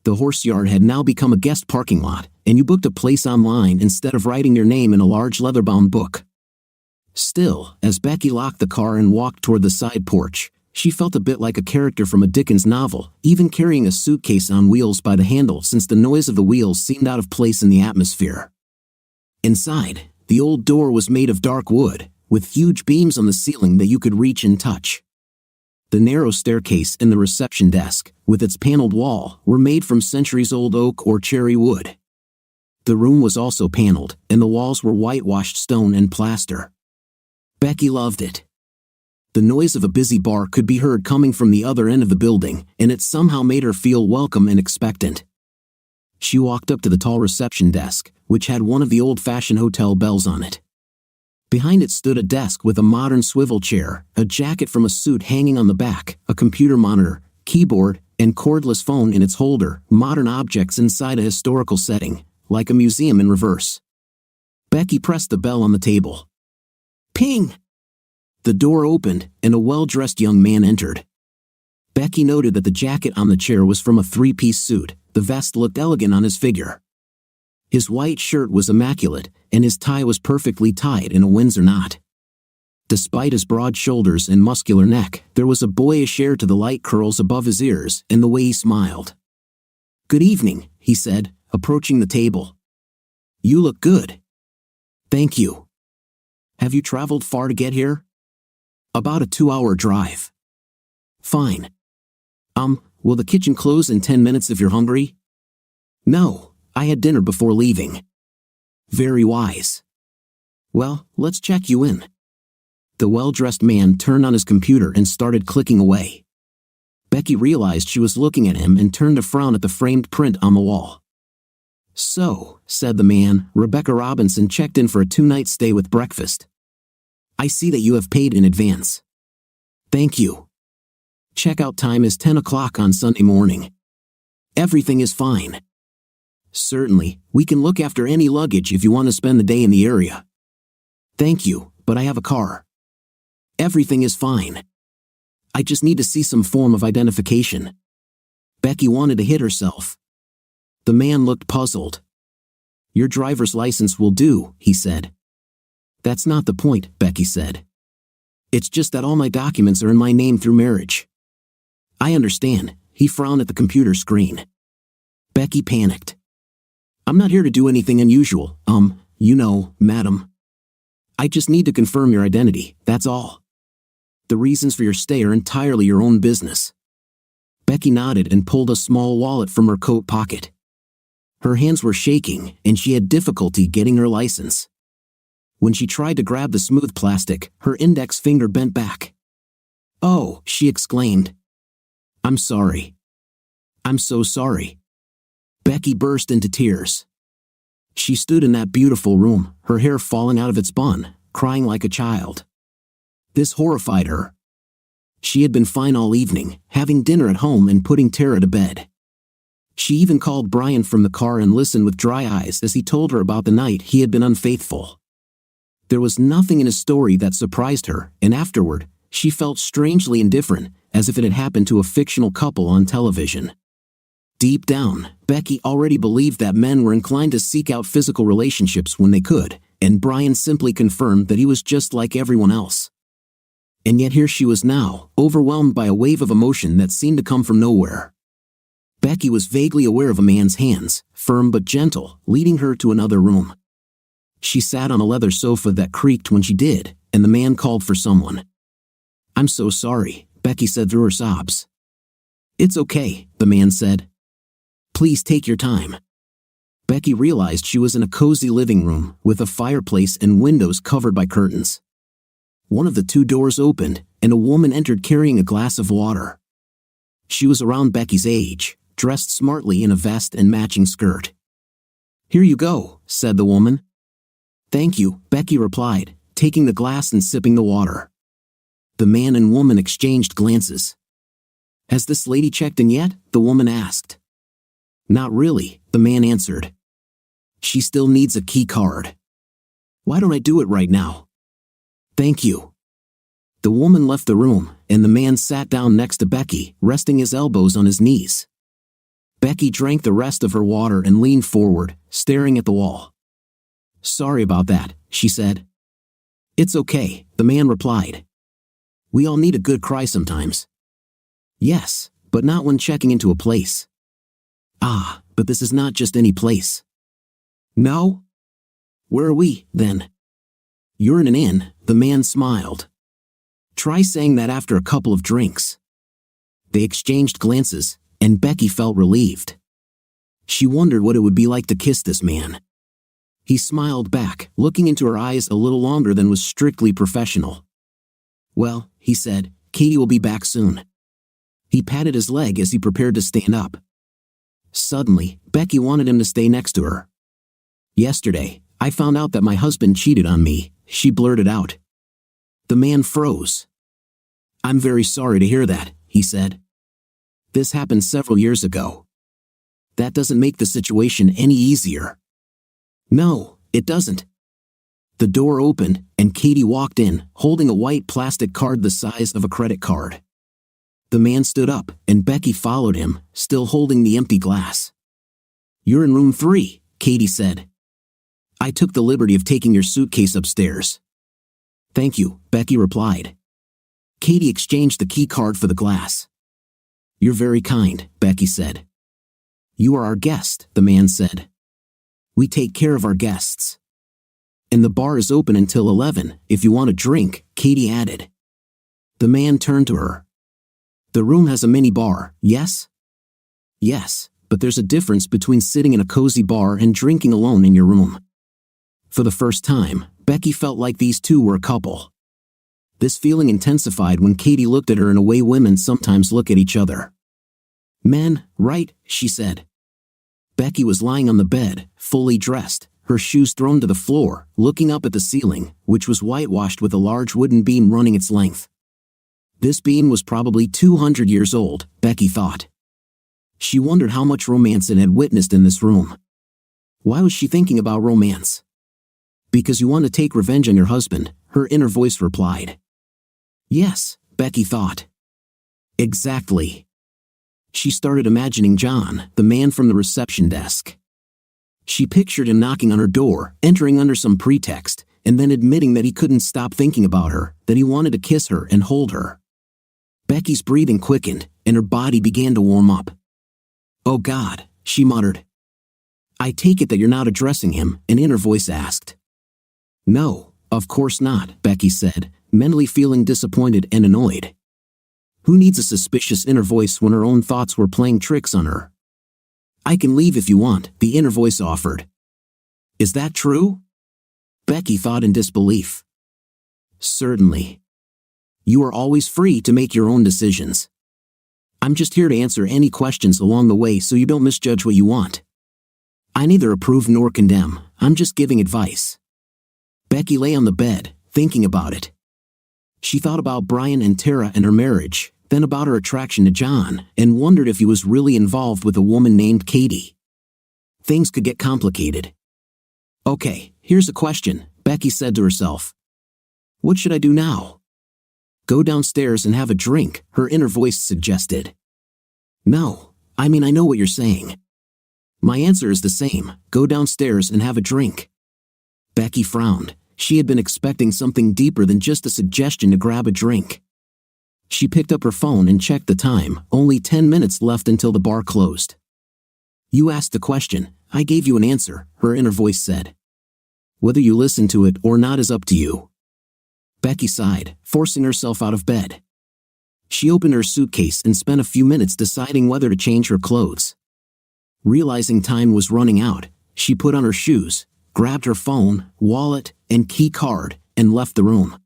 The horse yard had now become a guest parking lot, and you booked a place online instead of writing your name in a large leather-bound book. Still, as Becky locked the car and walked toward the side porch, she felt a bit like a character from a Dickens novel, even carrying a suitcase on wheels by the handle since the noise of the wheels seemed out of place in the atmosphere. Inside, the old door was made of dark wood, with huge beams on the ceiling that you could reach and touch. The narrow staircase and the reception desk, with its paneled wall, were made from centuries-old oak or cherry wood. The room was also paneled, and the walls were whitewashed stone and plaster. Becky loved it. The noise of a busy bar could be heard coming from the other end of the building, and it somehow made her feel welcome and expectant. She walked up to the tall reception desk, which had one of the old-fashioned hotel bells on it. Behind it stood a desk with a modern swivel chair, a jacket from a suit hanging on the back, a computer monitor, keyboard, and cordless phone in its holder, modern objects inside a historical setting, like a museum in reverse. Becky pressed the bell on the table. Ping! The door opened, and a well-dressed young man entered. Becky noted that the jacket on the chair was from a three-piece suit. The vest looked elegant on his figure. His white shirt was immaculate, and his tie was perfectly tied in a Windsor knot. Despite his broad shoulders and muscular neck, there was a boyish air to the light curls above his ears and the way he smiled. "Good evening," he said, approaching the table. "You look good." "Thank you." "Have you traveled far to get here?" "About a 2-hour drive." "Fine. Will the kitchen close in 10 minutes if you're hungry?" "No, I had dinner before leaving." "Very wise. Well, let's check you in." The well-dressed man turned on his computer and started clicking away. Becky realized she was looking at him and turned to frown at the framed print on the wall. "So," said the man, "Rebecca Robinson checked in for a 2-night stay with breakfast. I see that you have paid in advance." "Thank you. Checkout time is 10 o'clock on Sunday morning." "Everything is fine." "Certainly, we can look after any luggage if you want to spend the day in the area." "Thank you, but I have a car." "Everything is fine. I just need to see some form of identification." Becky wanted to hit herself. The man looked puzzled. "Your driver's license will do," he said. "That's not the point," Becky said. "It's just that all my documents are in my name through marriage." "I understand." He frowned at the computer screen. Becky panicked. "I'm not here to do anything unusual, madam. I just need to confirm your identity, that's all. The reasons for your stay are entirely your own business." Becky nodded and pulled a small wallet from her coat pocket. Her hands were shaking, and she had difficulty getting her license. When she tried to grab the smooth plastic, her index finger bent back. "Oh," she exclaimed. "I'm sorry. I'm so sorry." Becky burst into tears. She stood in that beautiful room, her hair falling out of its bun, crying like a child. This horrified her. She had been fine all evening, having dinner at home and putting Tara to bed. She even called Brian from the car and listened with dry eyes as he told her about the night he had been unfaithful. There was nothing in his story that surprised her, and afterward, she felt strangely indifferent, as if it had happened to a fictional couple on television. Deep down, Becky already believed that men were inclined to seek out physical relationships when they could, and Brian simply confirmed that he was just like everyone else. And yet here she was now, overwhelmed by a wave of emotion that seemed to come from nowhere. Becky was vaguely aware of a man's hands, firm but gentle, leading her to another room. She sat on a leather sofa that creaked when she did, and the man called for someone. "I'm so sorry," Becky said through her sobs. "It's okay," the man said. "Please take your time." Becky realized she was in a cozy living room with a fireplace and windows covered by curtains. One of the 2 doors opened, and a woman entered carrying a glass of water. She was around Becky's age, dressed smartly in a vest and matching skirt. "Here you go," said the woman. "Thank you," Becky replied, taking the glass and sipping the water. The man and woman exchanged glances. "Has this lady checked in yet?" the woman asked. "Not really," the man answered. "She still needs a key card." "Why don't I do it right now?" "Thank you." The woman left the room, and the man sat down next to Becky, resting his elbows on his knees. Becky drank the rest of her water and leaned forward, staring at the wall. "Sorry about that," she said. "It's okay," the man replied. "We all need a good cry sometimes." "Yes, but not when checking into a place." "Ah, but this is not just any place." "No? Where are we, then?" "You're in an inn," the man smiled. "Try saying that after a couple of drinks." They exchanged glances, and Becky felt relieved. She wondered what it would be like to kiss this man. He smiled back, looking into her eyes a little longer than was strictly professional. Well, he said, Katie will be back soon. He patted his leg as he prepared to stand up. Suddenly, Becky wanted him to stay next to her. Yesterday, I found out that my husband cheated on me, she blurted out. The man froze. I'm very sorry to hear that, he said. This happened several years ago. That doesn't make the situation any easier. No, it doesn't. The door opened, and Katie walked in, holding a white plastic card the size of a credit card. The man stood up, and Becky followed him, still holding the empty glass. You're in room 3, Katie said. I took the liberty of taking your suitcase upstairs. Thank you, Becky replied. Katie exchanged the key card for the glass. You're very kind, Becky said. You are our guest, the man said. We take care of our guests. And the bar is open until 11, if you want a drink, Katie added. The man turned to her. The room has a mini bar, yes? Yes, but there's a difference between sitting in a cozy bar and drinking alone in your room. For the first time, Becky felt like these two were a couple. This feeling intensified when Katie looked at her in a way women sometimes look at each other. Men, right, she said. Becky was lying on the bed, fully dressed, her shoes thrown to the floor, looking up at the ceiling, which was whitewashed with a large wooden beam running its length. This beam was probably 200 years old, Becky thought. She wondered how much romance it had witnessed in this room. Why was she thinking about romance? Because you want to take revenge on your husband, her inner voice replied. Yes, Becky thought. Exactly. She started imagining John, the man from the reception desk. She pictured him knocking on her door, entering under some pretext, and then admitting that he couldn't stop thinking about her, that he wanted to kiss her and hold her. Becky's breathing quickened, and her body began to warm up. Oh God, she muttered. I take it that you're not addressing him, an inner voice asked. No, of course not, Becky said, mentally feeling disappointed and annoyed. Who needs a suspicious inner voice when her own thoughts were playing tricks on her? I can leave if you want, the inner voice offered. Is that true? Becky thought in disbelief. Certainly. You are always free to make your own decisions. I'm just here to answer any questions along the way so you don't misjudge what you want. I neither approve nor condemn, I'm just giving advice. Becky lay on the bed, thinking about it. She thought about Brian and Tara and her marriage, then about her attraction to John, and wondered if he was really involved with a woman named Katie. Things could get complicated. Okay, here's a question, Becky said to herself. What should I do now? Go downstairs and have a drink, her inner voice suggested. No, I know what you're saying. My answer is the same, go downstairs and have a drink. Becky frowned. She had been expecting something deeper than just a suggestion to grab a drink. She picked up her phone and checked the time, only 10 minutes left until the bar closed. You asked a question, I gave you an answer, her inner voice said. Whether you listen to it or not is up to you. Becky sighed, forcing herself out of bed. She opened her suitcase and spent a few minutes deciding whether to change her clothes. Realizing time was running out, she put on her shoes, grabbed her phone, wallet, and key card, and left the room.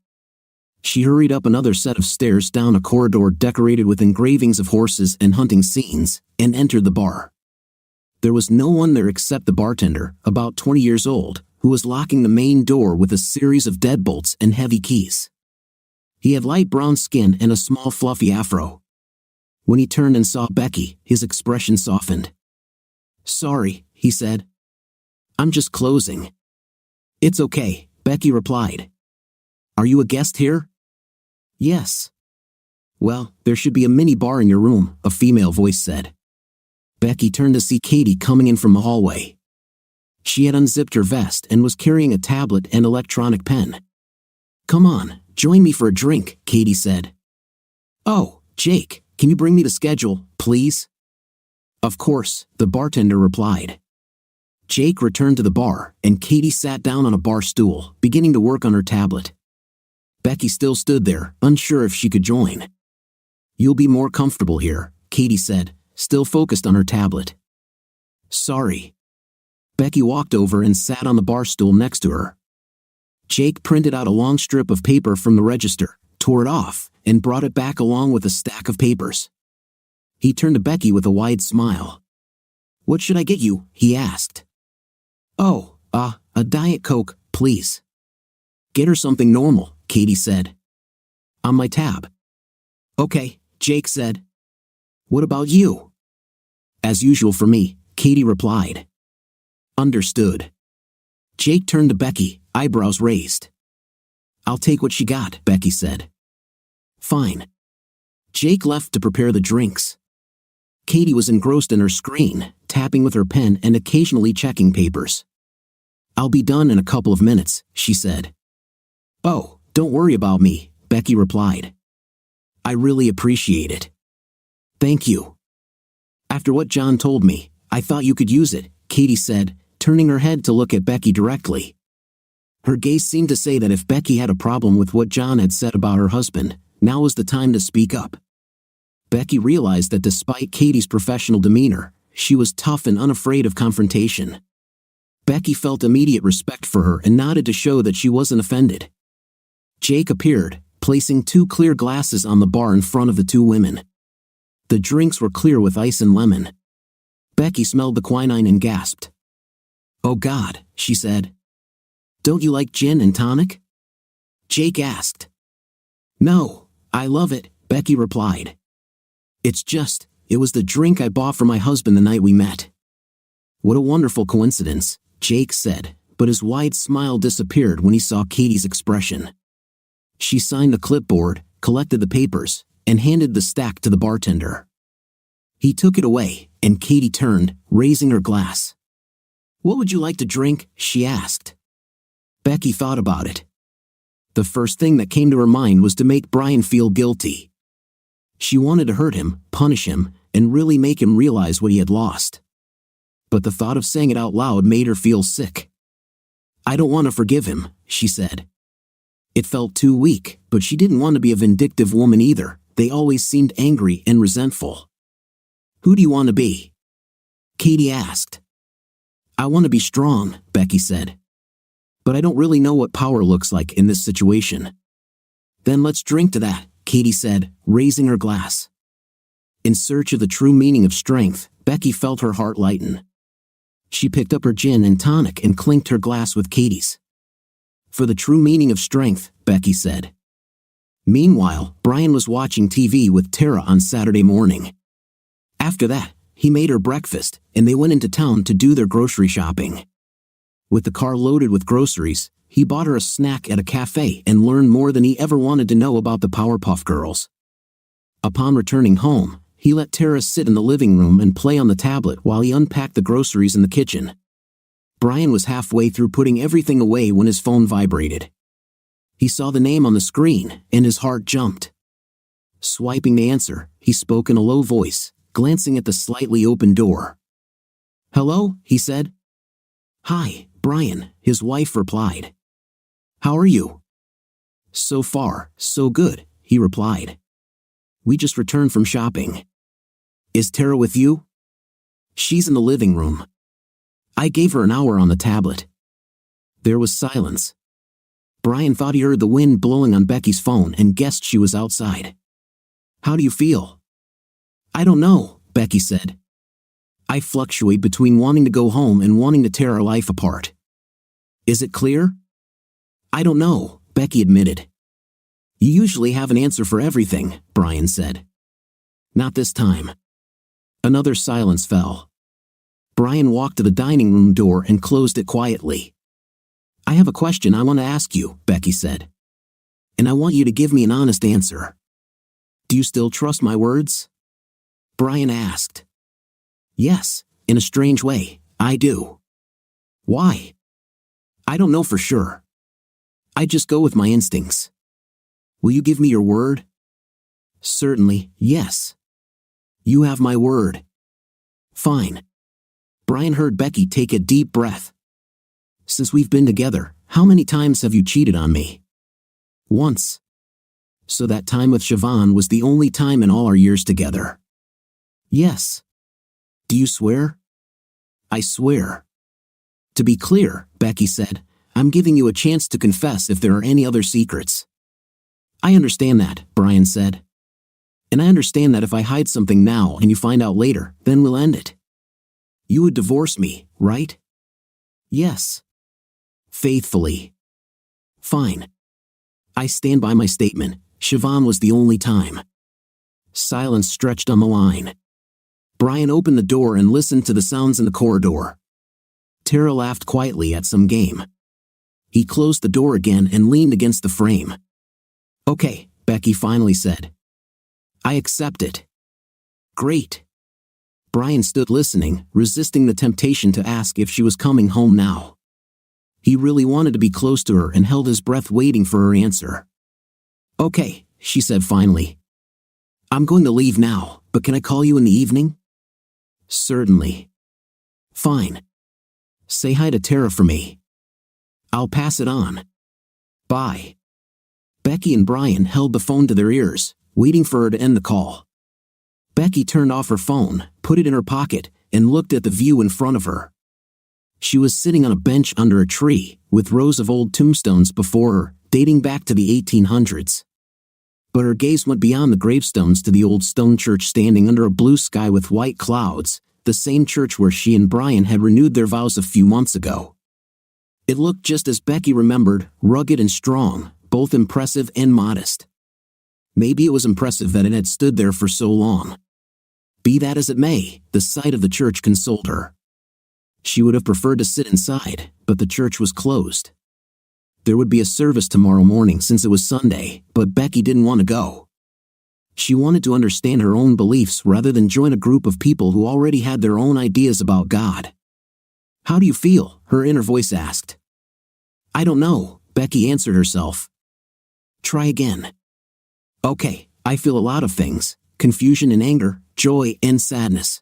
She hurried up another set of stairs down a corridor decorated with engravings of horses and hunting scenes, and entered the bar. There was no one there except the bartender, about 20 years old, who was locking the main door with a series of deadbolts and heavy keys. He had light brown skin and a small fluffy afro. When he turned and saw Becky, his expression softened. Sorry, he said. I'm just closing. It's okay, Becky replied. Are you a guest here? Yes. Well, there should be a mini bar in your room, a female voice said. Becky turned to see Katie coming in from the hallway. She had unzipped her vest and was carrying a tablet and electronic pen. Come on, join me for a drink, Katie said. Oh, Jake, can you bring me the schedule, please? Of course, the bartender replied. Jake returned to the bar, and Katie sat down on a bar stool, beginning to work on her tablet. Becky still stood there, unsure if she could join. You'll be more comfortable here, Katie said, still focused on her tablet. Sorry. Becky walked over and sat on the bar stool next to her. Jake printed out a long strip of paper from the register, tore it off, and brought it back along with a stack of papers. He turned to Becky with a wide smile. "What should I get you?" he asked. "Oh, a Diet Coke, please." "Get her something normal," Katie said. "On my tab." "Okay," Jake said. "What about you?" "As usual for me," Katie replied. "Understood." Jake turned to Becky, eyebrows raised. "I'll take what she got," Becky said. "Fine." Jake left to prepare the drinks. Katie was engrossed in her screen, tapping with her pen and occasionally checking papers. "I'll be done in a couple of minutes," she said. "Oh, don't worry about me," Becky replied. "I really appreciate it." "Thank you." "After what John told me, I thought you could use it," Katie said, turning her head to look at Becky directly. Her gaze seemed to say that if Becky had a problem with what John had said about her husband, now was the time to speak up. Becky realized that despite Katie's professional demeanor, she was tough and unafraid of confrontation. Becky felt immediate respect for her and nodded to show that she wasn't offended. Jake appeared, placing 2 clear glasses on the bar in front of the 2 women. The drinks were clear with ice and lemon. Becky smelled the quinine and gasped. "Oh God," she said. "Don't you like gin and tonic?" Jake asked. "No, I love it," Becky replied. It was the drink I bought for my husband the night we met." "What a wonderful coincidence," Jake said, but his wide smile disappeared when he saw Katie's expression. She signed the clipboard, collected the papers, and handed the stack to the bartender. He took it away, and Katie turned, raising her glass. "What would you like to drink?" she asked. Becky thought about it. The first thing that came to her mind was to make Brian feel guilty. She wanted to hurt him, punish him, and really make him realize what he had lost. But the thought of saying it out loud made her feel sick. "I don't want to forgive him," she said. It felt too weak, but she didn't want to be a vindictive woman either. They always seemed angry and resentful. "Who do you want to be?" Katie asked. "I want to be strong," Becky said. "But I don't really know what power looks like in this situation." "Then let's drink to that," Katie said, raising her glass. In search of the true meaning of strength, Becky felt her heart lighten. She picked up her gin and tonic and clinked her glass with Katie's. "For the true meaning of strength," Becky said. Meanwhile, Brian was watching TV with Tara on Saturday morning. After that, he made her breakfast, and they went into town to do their grocery shopping. With the car loaded with groceries, he bought her a snack at a cafe and learned more than he ever wanted to know about the Powerpuff Girls. Upon returning home, he let Tara sit in the living room and play on the tablet while he unpacked the groceries in the kitchen. Brian was halfway through putting everything away when his phone vibrated. He saw the name on the screen, and his heart jumped. Swiping to answer, he spoke in a low voice, glancing at the slightly open door. "Hello," he said. "Hi, Brian," his wife replied. "How are you?" "So far, so good," he replied. "We just returned from shopping." "Is Tara with you?" "She's in the living room. I gave her an hour on the tablet." There was silence. Brian thought he heard the wind blowing on Becky's phone and guessed she was outside. "How do you feel?" "I don't know," Becky said. "I fluctuate between wanting to go home and wanting to tear our life apart." "Is it clear?" "I don't know," Becky admitted. "You usually have an answer for everything," Brian said. "Not this time." Another silence fell. Brian walked to the dining room door and closed it quietly. "I have a question I want to ask you," Becky said. "And I want you to give me an honest answer. Do you still trust my words?" Brian asked. "Yes, in a strange way, I do." "Why?" "I don't know for sure. I just go with my instincts." "Will you give me your word?" "Certainly, yes." "You have my word." "Fine." Brian heard Becky take a deep breath. "Since we've been together, how many times have you cheated on me?" "Once." "So that time with Siobhan was the only time in all our years together?" "Yes." "Do you swear?" "I swear." "To be clear," Becky said, "I'm giving you a chance to confess if there are any other secrets." I understand that, Brian said. And I understand that if I hide something now and you find out later, then we'll end it. You would divorce me, right? Yes. Faithfully. Fine. I stand by my statement. Siobhan was the only time. Silence stretched on the line. Brian opened the door and listened to the sounds in the corridor. Tara laughed quietly at some game. He closed the door again and leaned against the frame. Okay, Becky finally said. I accept it. Great. Brian stood listening, resisting the temptation to ask if she was coming home now. He really wanted to be close to her and held his breath waiting for her answer. Okay, she said finally. I'm going to leave now, but can I call you in the evening? Certainly. Fine. Say hi to Tara for me. I'll pass it on. Bye. Becky and Brian held the phone to their ears, waiting for her to end the call. Becky turned off her phone, put it in her pocket, and looked at the view in front of her. She was sitting on a bench under a tree, with rows of old tombstones before her, dating back to the 1800s. But her gaze went beyond the gravestones to the old stone church standing under a blue sky with white clouds, the same church where she and Brian had renewed their vows a few months ago. It looked just as Becky remembered, rugged and strong, both impressive and modest. Maybe it was impressive that it had stood there for so long. Be that as it may, the sight of the church consoled her. She would have preferred to sit inside, but the church was closed. There would be a service tomorrow morning since it was Sunday, but Becky didn't want to go. She wanted to understand her own beliefs rather than join a group of people who already had their own ideas about God. How do you feel? Her inner voice asked. I don't know, Becky answered herself. Try again. Okay, I feel a lot of things, confusion and anger, joy and sadness.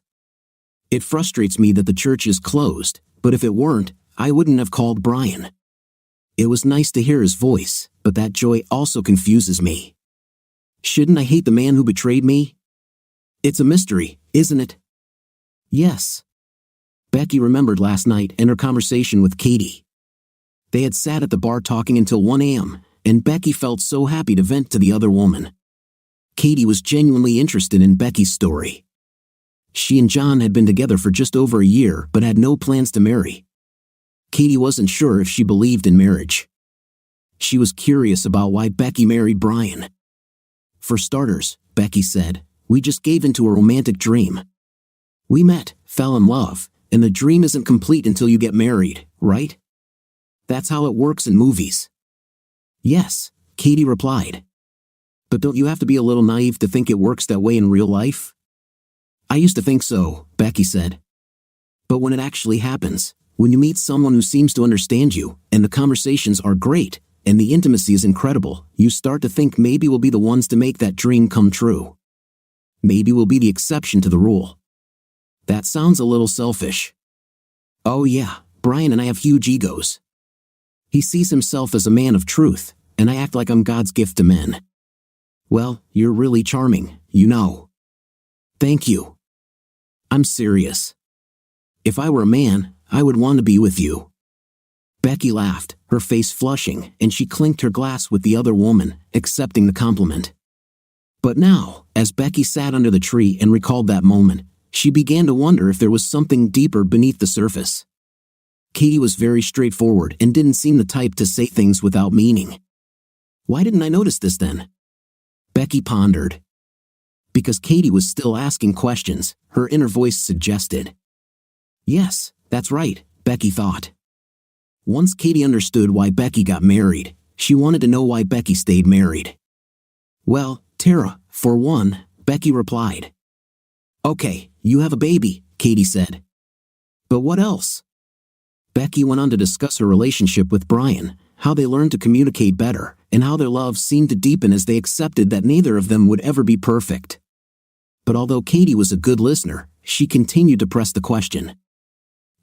It frustrates me that the church is closed, but if it weren't, I wouldn't have called Brian. It was nice to hear his voice, but that joy also confuses me. Shouldn't I hate the man who betrayed me? It's a mystery, isn't it? Yes. Becky remembered last night and her conversation with Katie. They had sat at the bar talking until 1 a.m., and Becky felt so happy to vent to the other woman. Katie was genuinely interested in Becky's story. She and John had been together for just over a year but had no plans to marry. Katie wasn't sure if she believed in marriage. She was curious about why Becky married Brian. For starters, Becky said, we just gave into a romantic dream. We met, fell in love, and the dream isn't complete until you get married, right? That's how it works in movies. Yes, Katie replied. But don't you have to be a little naive to think it works that way in real life? I used to think so, Becky said. But when it actually happens, when you meet someone who seems to understand you, and the conversations are great, and the intimacy is incredible, you start to think maybe we'll be the ones to make that dream come true. Maybe we'll be the exception to the rule. That sounds a little selfish. Oh yeah, Brian and I have huge egos. He sees himself as a man of truth, and I act like I'm God's gift to men. Well, you're really charming, you know. Thank you. I'm serious. If I were a man, I would want to be with you. Becky laughed, her face flushing, and she clinked her glass with the other woman, accepting the compliment. But now, as Becky sat under the tree and recalled that moment, she began to wonder if there was something deeper beneath the surface. Katie was very straightforward and didn't seem the type to say things without meaning. Why didn't I notice this then? Becky pondered. Because Katie was still asking questions, her inner voice suggested. Yes, that's right, Becky thought. Once Katie understood why Becky got married, she wanted to know why Becky stayed married. Well, Tara, for one, Becky replied. Okay, you have a baby, Katie said. But what else? Becky went on to discuss her relationship with Brian, how they learned to communicate better, and how their love seemed to deepen as they accepted that neither of them would ever be perfect. But although Katie was a good listener, she continued to press the question.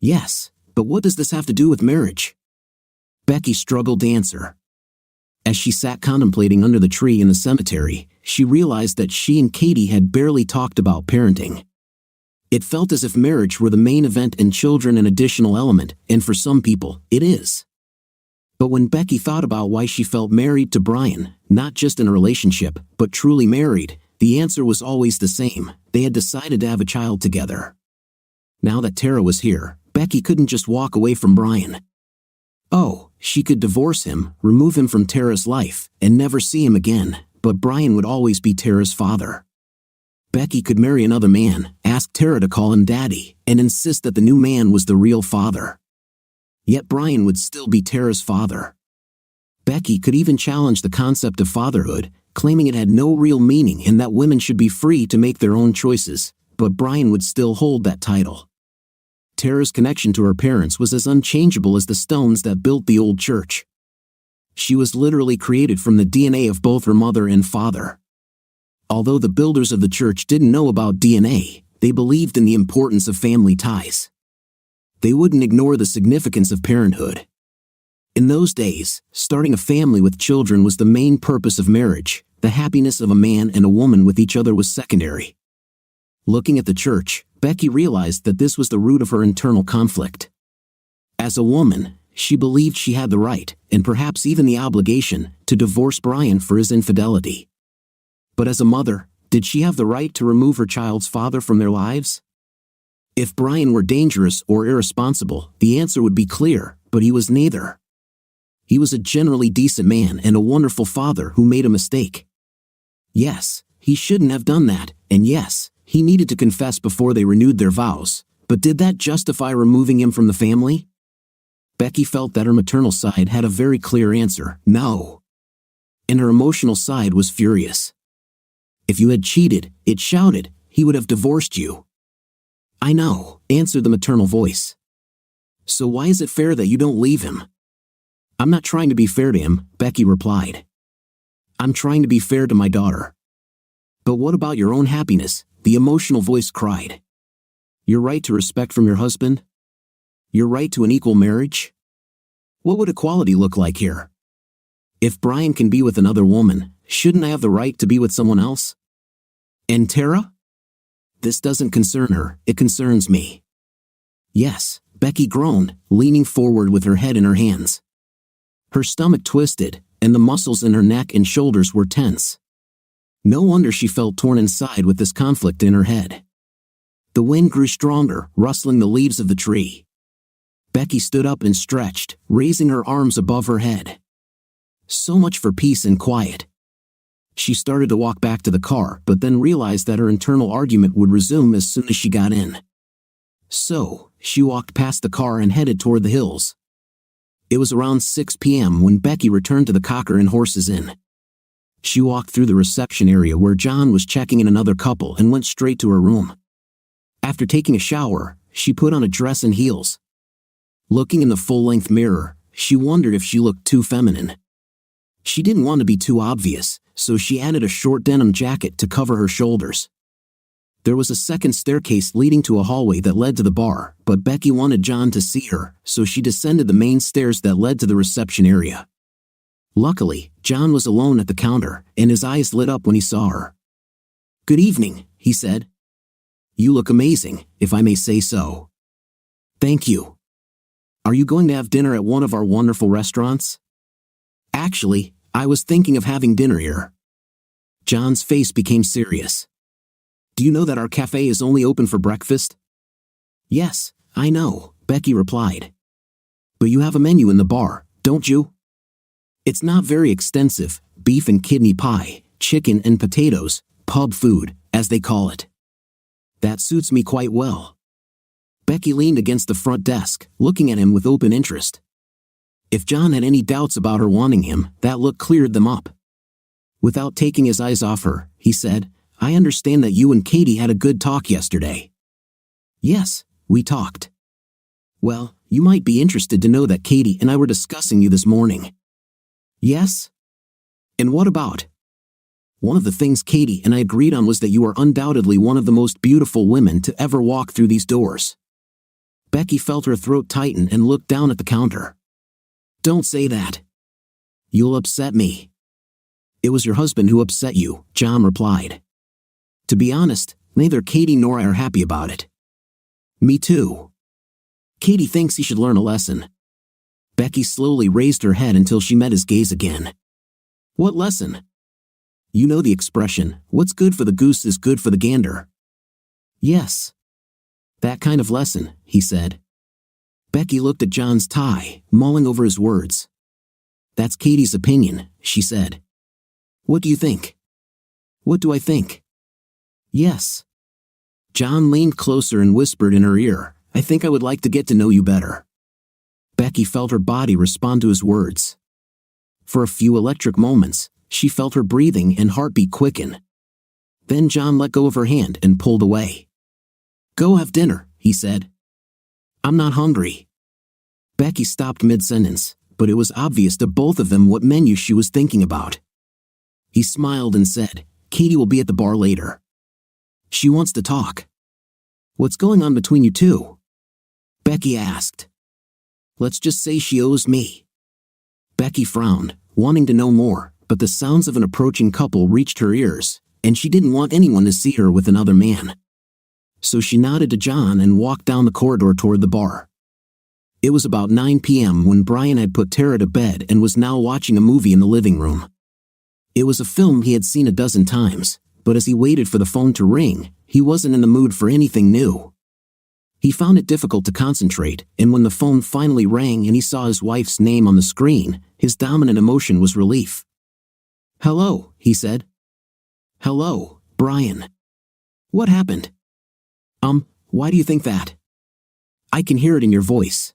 Yes, but what does this have to do with marriage? Becky struggled to answer. As she sat contemplating under the tree in the cemetery, she realized that she and Katie had barely talked about parenting. It felt as if marriage were the main event and children an additional element, and for some people, it is. But when Becky thought about why she felt married to Brian, not just in a relationship, but truly married, the answer was always the same: they had decided to have a child together. Now that Tara was here, Becky couldn't just walk away from Brian. Oh, she could divorce him, remove him from Tara's life, and never see him again, but Brian would always be Tara's father. Becky could marry another man, ask Tara to call him daddy, and insist that the new man was the real father. Yet Brian would still be Tara's father. Becky could even challenge the concept of fatherhood, claiming it had no real meaning and that women should be free to make their own choices, but Brian would still hold that title. Tara's connection to her parents was as unchangeable as the stones that built the old church. She was literally created from the DNA of both her mother and father. Although the builders of the church didn't know about DNA, they believed in the importance of family ties. They wouldn't ignore the significance of parenthood. In those days, starting a family with children was the main purpose of marriage. The happiness of a man and a woman with each other was secondary. Looking at the church, Becky realized that this was the root of her internal conflict. As a woman, she believed she had the right, and perhaps even the obligation, to divorce Brian for his infidelity. But as a mother, did she have the right to remove her child's father from their lives? If Brian were dangerous or irresponsible, the answer would be clear, but he was neither. He was a generally decent man and a wonderful father who made a mistake. Yes, he shouldn't have done that, and yes, he needed to confess before they renewed their vows, but did that justify removing him from the family? Becky felt that her maternal side had a very clear answer: no. And her emotional side was furious. If you had cheated, it shouted, he would have divorced you. I know, answered the maternal voice. So why is it fair that you don't leave him? I'm not trying to be fair to him, Becky replied. I'm trying to be fair to my daughter. But what about your own happiness? The emotional voice cried. Your right to respect from your husband? Your right to an equal marriage? What would equality look like here? If Brian can be with another woman, shouldn't I have the right to be with someone else? And Tara? This doesn't concern her, it concerns me. Yes, Becky groaned, leaning forward with her head in her hands. Her stomach twisted, and the muscles in her neck and shoulders were tense. No wonder she felt torn inside with this conflict in her head. The wind grew stronger, rustling the leaves of the tree. Becky stood up and stretched, raising her arms above her head. So much for peace and quiet. She started to walk back to the car, but then realized that her internal argument would resume as soon as she got in. So, she walked past the car and headed toward the hills. It was around 6 p.m. when Becky returned to the Cocker and Horses Inn. She walked through the reception area where John was checking in another couple and went straight to her room. After taking a shower, she put on a dress and heels. Looking in the full-length mirror, she wondered if she looked too feminine. She didn't want to be too obvious, so she added a short denim jacket to cover her shoulders. There was a second staircase leading to a hallway that led to the bar, but Becky wanted John to see her, so she descended the main stairs that led to the reception area. Luckily, John was alone at the counter, and his eyes lit up when he saw her. Good evening, he said. You look amazing, if I may say so. Thank you. Are you going to have dinner at one of our wonderful restaurants? Actually, I was thinking of having dinner here. John's face became serious. Do you know that our cafe is only open for breakfast? Yes, I know, Becky replied. But you have a menu in the bar, don't you? It's not very extensive: beef and kidney pie, chicken and potatoes, pub food, as they call it. That suits me quite well. Becky leaned against the front desk, looking at him with open interest. If John had any doubts about her wanting him, that look cleared them up. Without taking his eyes off her, he said, I understand that you and Katie had a good talk yesterday. Yes, we talked. Well, you might be interested to know that Katie and I were discussing you this morning. Yes? And what about? One of the things Katie and I agreed on was that you are undoubtedly one of the most beautiful women to ever walk through these doors. Becky felt her throat tighten and looked down at the counter. Don't say that. You'll upset me. It was your husband who upset you, John replied. To be honest, neither Katie nor I are happy about it. Me too. Katie thinks he should learn a lesson. Becky slowly raised her head until she met his gaze again. What lesson? You know the expression, what's good for the goose is good for the gander. Yes. That kind of lesson, he said. Becky looked at John's tie, mulling over his words. That's Katie's opinion, she said. What do you think? What do I think? Yes. John leaned closer and whispered in her ear, I think I would like to get to know you better. Becky felt her body respond to his words. For a few electric moments, she felt her breathing and heartbeat quicken. Then John let go of her hand and pulled away. Go have dinner, he said. I'm not hungry. Becky stopped mid-sentence, but it was obvious to both of them what menu she was thinking about. He smiled and said, Katie will be at the bar later. She wants to talk. What's going on between you two? Becky asked. Let's just say she owes me. Becky frowned, wanting to know more, but the sounds of an approaching couple reached her ears, and she didn't want anyone to see her with another man. So she nodded to John and walked down the corridor toward the bar. It was about 9 p.m. when Brian had put Tara to bed and was now watching a movie in the living room. It was a film he had seen a dozen times, but as he waited for the phone to ring, he wasn't in the mood for anything new. He found it difficult to concentrate, and when the phone finally rang and he saw his wife's name on the screen, his dominant emotion was relief. Hello, he said. Hello, Brian. What happened? Why do you think that? I can hear it in your voice.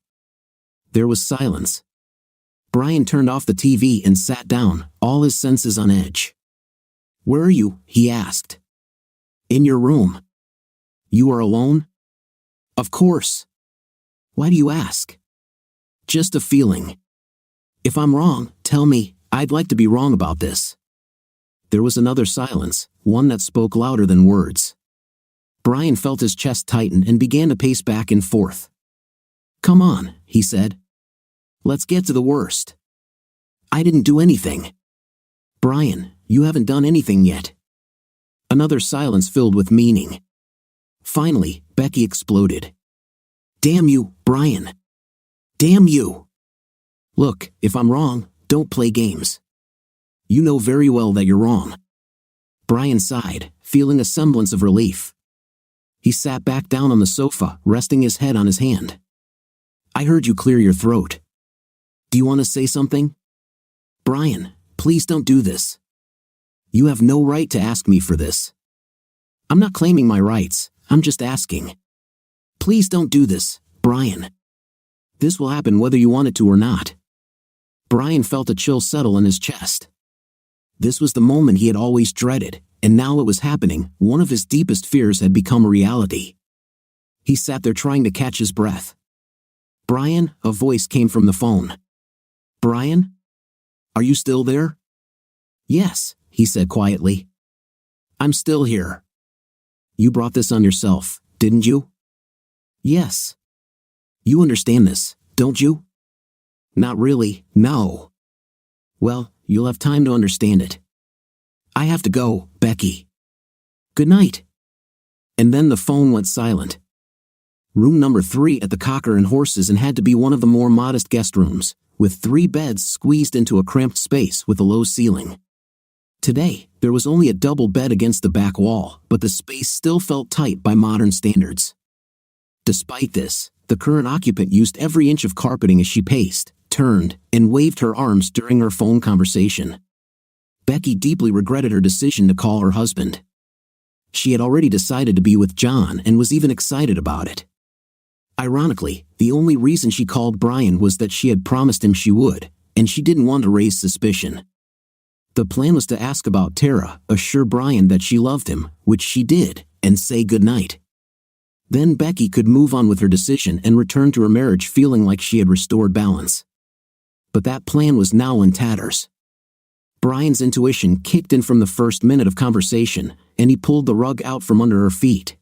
There was silence. Brian turned off the TV and sat down, all his senses on edge. Where are you? He asked. In your room. You are alone? Of course. Why do you ask? Just a feeling. If I'm wrong, tell me, I'd like to be wrong about this. There was another silence, one that spoke louder than words. Brian felt his chest tighten and began to pace back and forth. Come on, he said. Let's get to the worst. I didn't do anything. Brian, you haven't done anything yet. Another silence filled with meaning. Finally, Becky exploded. Damn you, Brian. Damn you. Look, if I'm wrong, don't play games. You know very well that you're wrong. Brian sighed, feeling a semblance of relief. He sat back down on the sofa, resting his head on his hand. I heard you clear your throat. Do you want to say something? Brian, please don't do this. You have no right to ask me for this. I'm not claiming my rights, I'm just asking. Please don't do this, Brian. This will happen whether you want it to or not. Brian felt a chill settle in his chest. This was the moment he had always dreaded, and now it was happening. One of his deepest fears had become a reality. He sat there trying to catch his breath. Brian, a voice came from the phone. Brian? Are you still there? Yes, he said quietly. I'm still here. You brought this on yourself, didn't you? Yes. You understand this, don't you? Not really, no. Well, you'll have time to understand it. I have to go, Becky. Good night. And then the phone went silent. Room number 3 at the Cocker and Horses and had to be one of the more modest guest rooms, with 3 beds squeezed into a cramped space with a low ceiling. Today, there was only a double bed against the back wall, but the space still felt tight by modern standards. Despite this, the current occupant used every inch of carpeting as she paced, turned, and waved her arms during her phone conversation. Becky deeply regretted her decision to call her husband. She had already decided to be with John and was even excited about it. Ironically, the only reason she called Brian was that she had promised him she would, and she didn't want to raise suspicion. The plan was to ask about Tara, assure Brian that she loved him, which she did, and say goodnight. Then Becky could move on with her decision and return to her marriage feeling like she had restored balance. But that plan was now in tatters. Brian's intuition kicked in from the first minute of conversation, and he pulled the rug out from under her feet.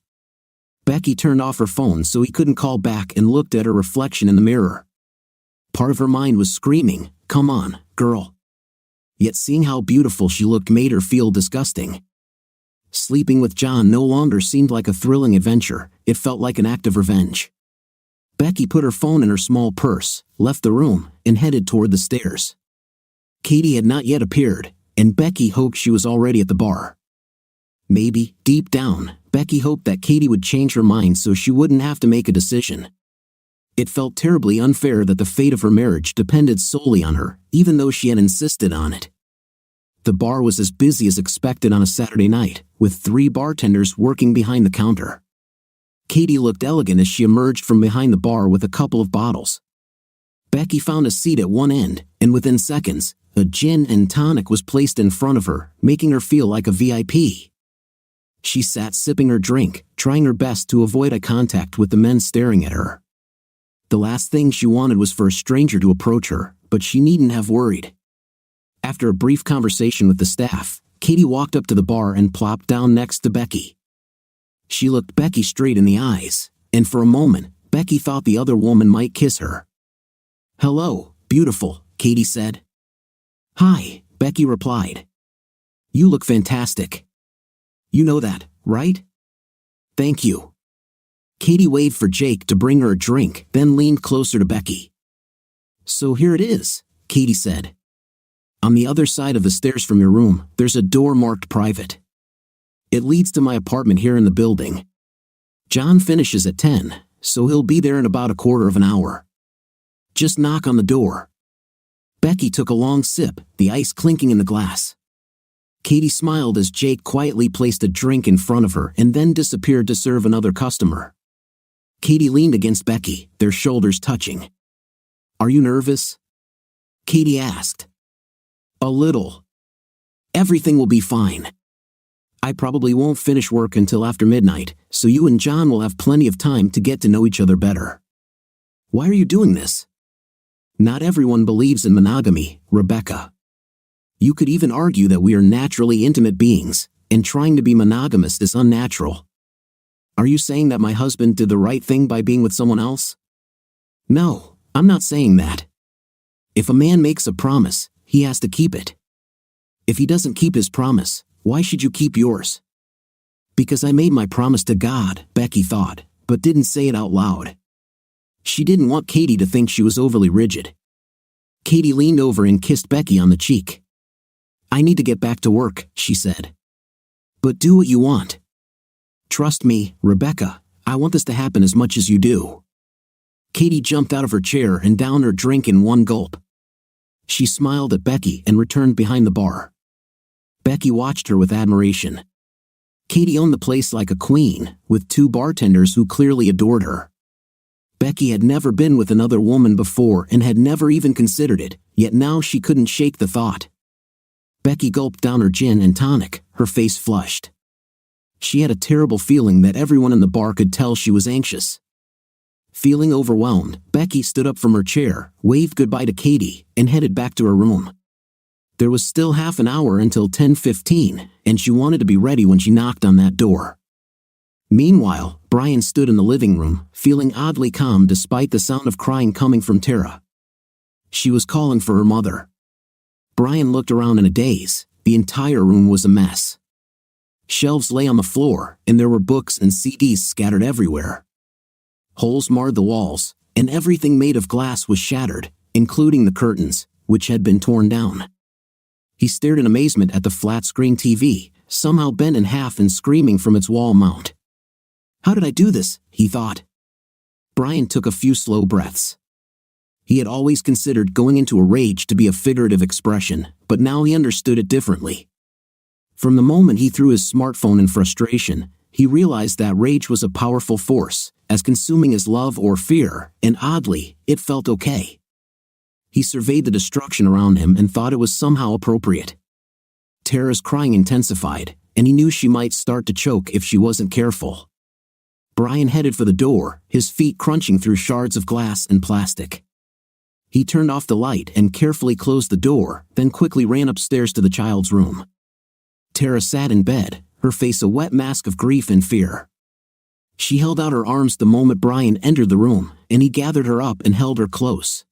Becky turned off her phone so he couldn't call back and looked at her reflection in the mirror. Part of her mind was screaming, "Come on, girl." Yet seeing how beautiful she looked made her feel disgusting. Sleeping with John no longer seemed like a thrilling adventure, it felt like an act of revenge. Becky put her phone in her small purse, left the room, and headed toward the stairs. Katie had not yet appeared, and Becky hoped she was already at the bar. Maybe, deep down, Becky hoped that Katie would change her mind so she wouldn't have to make a decision. It felt terribly unfair that the fate of her marriage depended solely on her, even though she had insisted on it. The bar was as busy as expected on a Saturday night, with 3 bartenders working behind the counter. Katie looked elegant as she emerged from behind the bar with a couple of bottles. Becky found a seat at one end, and within seconds, a gin and tonic was placed in front of her, making her feel like a VIP. She sat sipping her drink, trying her best to avoid eye contact with the men staring at her. The last thing she wanted was for a stranger to approach her, but she needn't have worried. After a brief conversation with the staff, Katie walked up to the bar and plopped down next to Becky. She looked Becky straight in the eyes, and for a moment, Becky thought the other woman might kiss her. "Hello, beautiful," Katie said. "Hi," Becky replied. "You look fantastic. You know that, right?" "Thank you." Katie waved for Jake to bring her a drink, then leaned closer to Becky. "So here it is," Katie said. "On the other side of the stairs from your room, there's a door marked private. It leads to my apartment here in the building. John finishes at 10, so he'll be there in about a quarter of an hour. Just knock on the door." Becky took a long sip, the ice clinking in the glass. Katie smiled as Jake quietly placed a drink in front of her and then disappeared to serve another customer. Katie leaned against Becky, their shoulders touching. "Are you nervous?" Katie asked. "A little. Everything will be fine. I probably won't finish work until after midnight, so you and John will have plenty of time to get to know each other better." "Why are you doing this?" "Not everyone believes in monogamy, Rebecca. You could even argue that we are naturally intimate beings, and trying to be monogamous is unnatural." "Are you saying that my husband did the right thing by being with someone else?" "No, I'm not saying that. If a man makes a promise, he has to keep it. If he doesn't keep his promise, why should you keep yours?" "Because I made my promise to God," Becky thought, but didn't say it out loud. She didn't want Katie to think she was overly rigid. Katie leaned over and kissed Becky on the cheek. "I need to get back to work," she said. "But do what you want. Trust me, Rebecca, I want this to happen as much as you do." Katie jumped out of her chair and downed her drink in one gulp. She smiled at Becky and returned behind the bar. Becky watched her with admiration. Katie owned the place like a queen, with 2 bartenders who clearly adored her. Becky had never been with another woman before and had never even considered it, yet now she couldn't shake the thought. Becky gulped down her gin and tonic, her face flushed. She had a terrible feeling that everyone in the bar could tell she was anxious. Feeling overwhelmed, Becky stood up from her chair, waved goodbye to Katie, and headed back to her room. There was still half an hour until 10:15, and she wanted to be ready when she knocked on that door. Meanwhile, Brian stood in the living room, feeling oddly calm despite the sound of crying coming from Tara. She was calling for her mother. Brian looked around in a daze. The entire room was a mess. Shelves lay on the floor, and there were books and CDs scattered everywhere. Holes marred the walls, and everything made of glass was shattered, including the curtains, which had been torn down. He stared in amazement at the flat-screen TV, somehow bent in half and screaming from its wall mount. "How did I do this?" he thought. Brian took a few slow breaths. He had always considered going into a rage to be a figurative expression, but now he understood it differently. From the moment he threw his smartphone in frustration, he realized that rage was a powerful force, as consuming as love or fear, and oddly, it felt okay. He surveyed the destruction around him and thought it was somehow appropriate. Tara's crying intensified, and he knew she might start to choke if she wasn't careful. Brian headed for the door, his feet crunching through shards of glass and plastic. He turned off the light and carefully closed the door, then quickly ran upstairs to the child's room. Tara sat in bed, her face a wet mask of grief and fear. She held out her arms the moment Brian entered the room, and he gathered her up and held her close.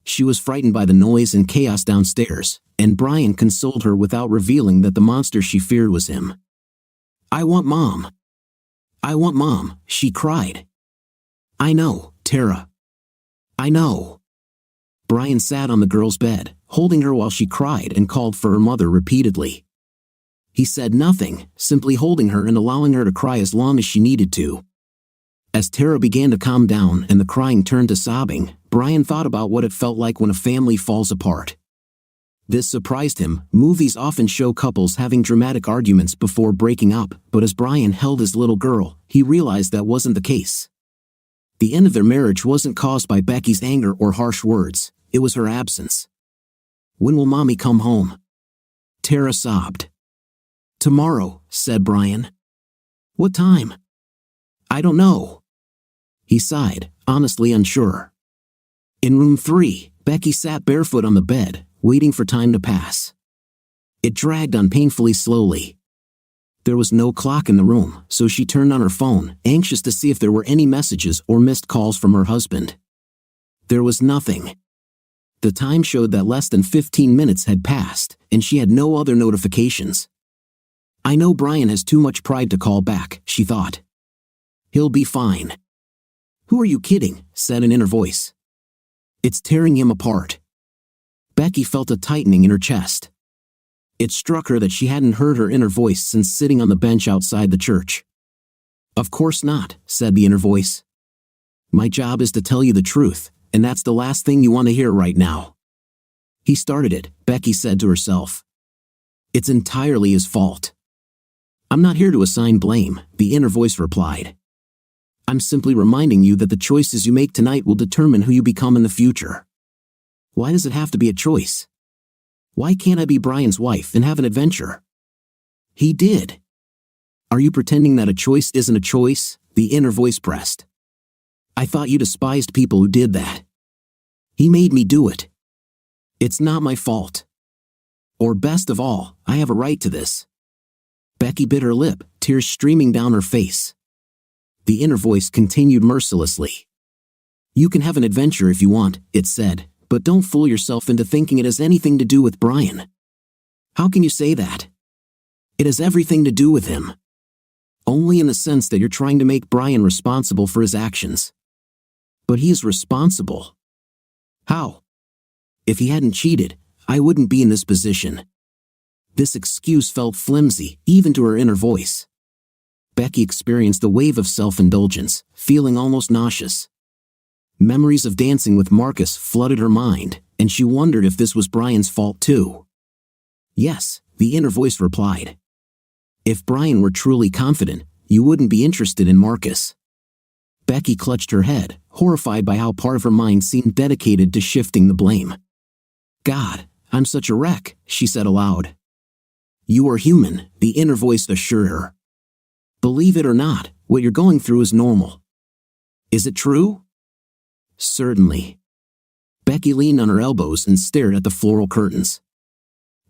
She was frightened by the noise and chaos downstairs, and Brian consoled her without revealing that the monster she feared was him. "I want Mom. I want Mom," she cried. "I know," Tara. I know. Brian sat on the girl's bed, holding her while she cried and called for her mother repeatedly. He said nothing, simply holding her and allowing her to cry as long as she needed to. As Tara began to calm down and the crying turned to sobbing, Brian thought about what it felt like when a family falls apart. This surprised him. Movies often show couples having dramatic arguments before breaking up, but as Brian held his little girl, he realized that wasn't the case. The end of their marriage wasn't caused by Becky's anger or harsh words, it was her absence. When will Mommy come home? Tara sobbed. Tomorrow, said Brian. What time? I don't know. He sighed, honestly unsure. In room 3, Becky sat barefoot on the bed, waiting for time to pass. It dragged on painfully slowly. There was no clock in the room, so she turned on her phone, anxious to see if there were any messages or missed calls from her husband. There was nothing. The time showed that less than 15 minutes had passed, and she had no other notifications. I know Brian has too much pride to call back, she thought. He'll be fine. Who are you kidding? Said an inner voice. It's tearing him apart. Becky felt a tightening in her chest. It struck her that she hadn't heard her inner voice since sitting on the bench outside the church. Of course not, said the inner voice. My job is to tell you the truth, and that's the last thing you want to hear right now. He started it, Becky said to herself. It's entirely his fault. I'm not here to assign blame, the inner voice replied. I'm simply reminding you that the choices you make tonight will determine who you become in the future. Why does it have to be a choice? Why can't I be Brian's wife and have an adventure? He did. Are you pretending that a choice isn't a choice? The inner voice pressed. I thought you despised people who did that. He made me do it. It's not my fault. Or best of all, I have a right to this. Becky bit her lip, tears streaming down her face. The inner voice continued mercilessly. You can have an adventure if you want, it said, but don't fool yourself into thinking it has anything to do with Brian. How can you say that? It has everything to do with him. Only in the sense that you're trying to make Brian responsible for his actions. But he is responsible. How? If he hadn't cheated, I wouldn't be in this position. This excuse felt flimsy, even to her inner voice. Becky experienced a wave of self-indulgence, feeling almost nauseous. Memories of dancing with Marcus flooded her mind, and she wondered if this was Brian's fault too. Yes, the inner voice replied. If Brian were truly confident, you wouldn't be interested in Marcus. Becky clutched her head, horrified by how part of her mind seemed dedicated to shifting the blame. God, I'm such a wreck, she said aloud. You are human, the inner voice assured her. Believe it or not, what you're going through is normal. Is it true? Certainly. Becky leaned on her elbows and stared at the floral curtains.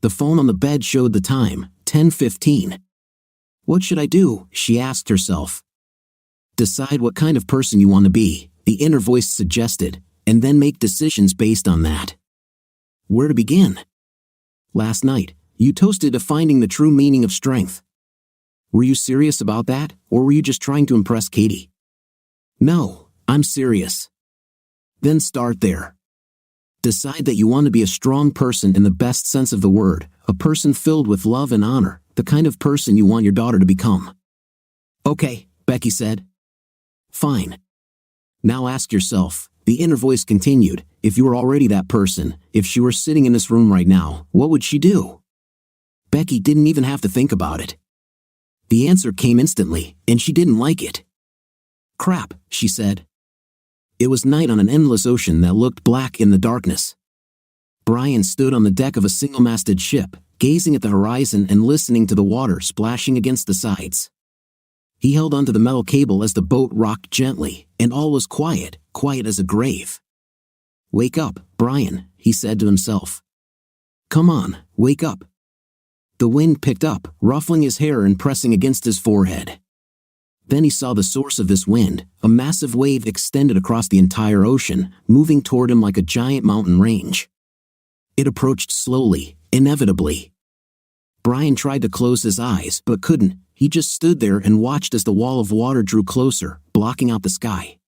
The phone on the bed showed the time, 10:15. What should I do? She asked herself. Decide what kind of person you want to be, the inner voice suggested, and then make decisions based on that. Where to begin? Last night, you toasted to finding the true meaning of strength. Were you serious about that, or were you just trying to impress Katie? No, I'm serious. Then start there. Decide that you want to be a strong person in the best sense of the word, a person filled with love and honor, the kind of person you want your daughter to become. Okay, Becky said. Fine. Now ask yourself, the inner voice continued, if you were already that person, if she were sitting in this room right now, what would she do? Becky didn't even have to think about it. The answer came instantly, and she didn't like it. Crap, she said. It was night on an endless ocean that looked black in the darkness. Brian stood on the deck of a single-masted ship, gazing at the horizon and listening to the water splashing against the sides. He held onto the metal cable as the boat rocked gently, and all was quiet, quiet as a grave. Wake up, Brian, he said to himself. Come on, wake up. The wind picked up, ruffling his hair and pressing against his forehead. Then he saw the source of this wind, a massive wave extended across the entire ocean, moving toward him like a giant mountain range. It approached slowly, inevitably. Brian tried to close his eyes but couldn't. He just stood there and watched as the wall of water drew closer, blocking out the sky.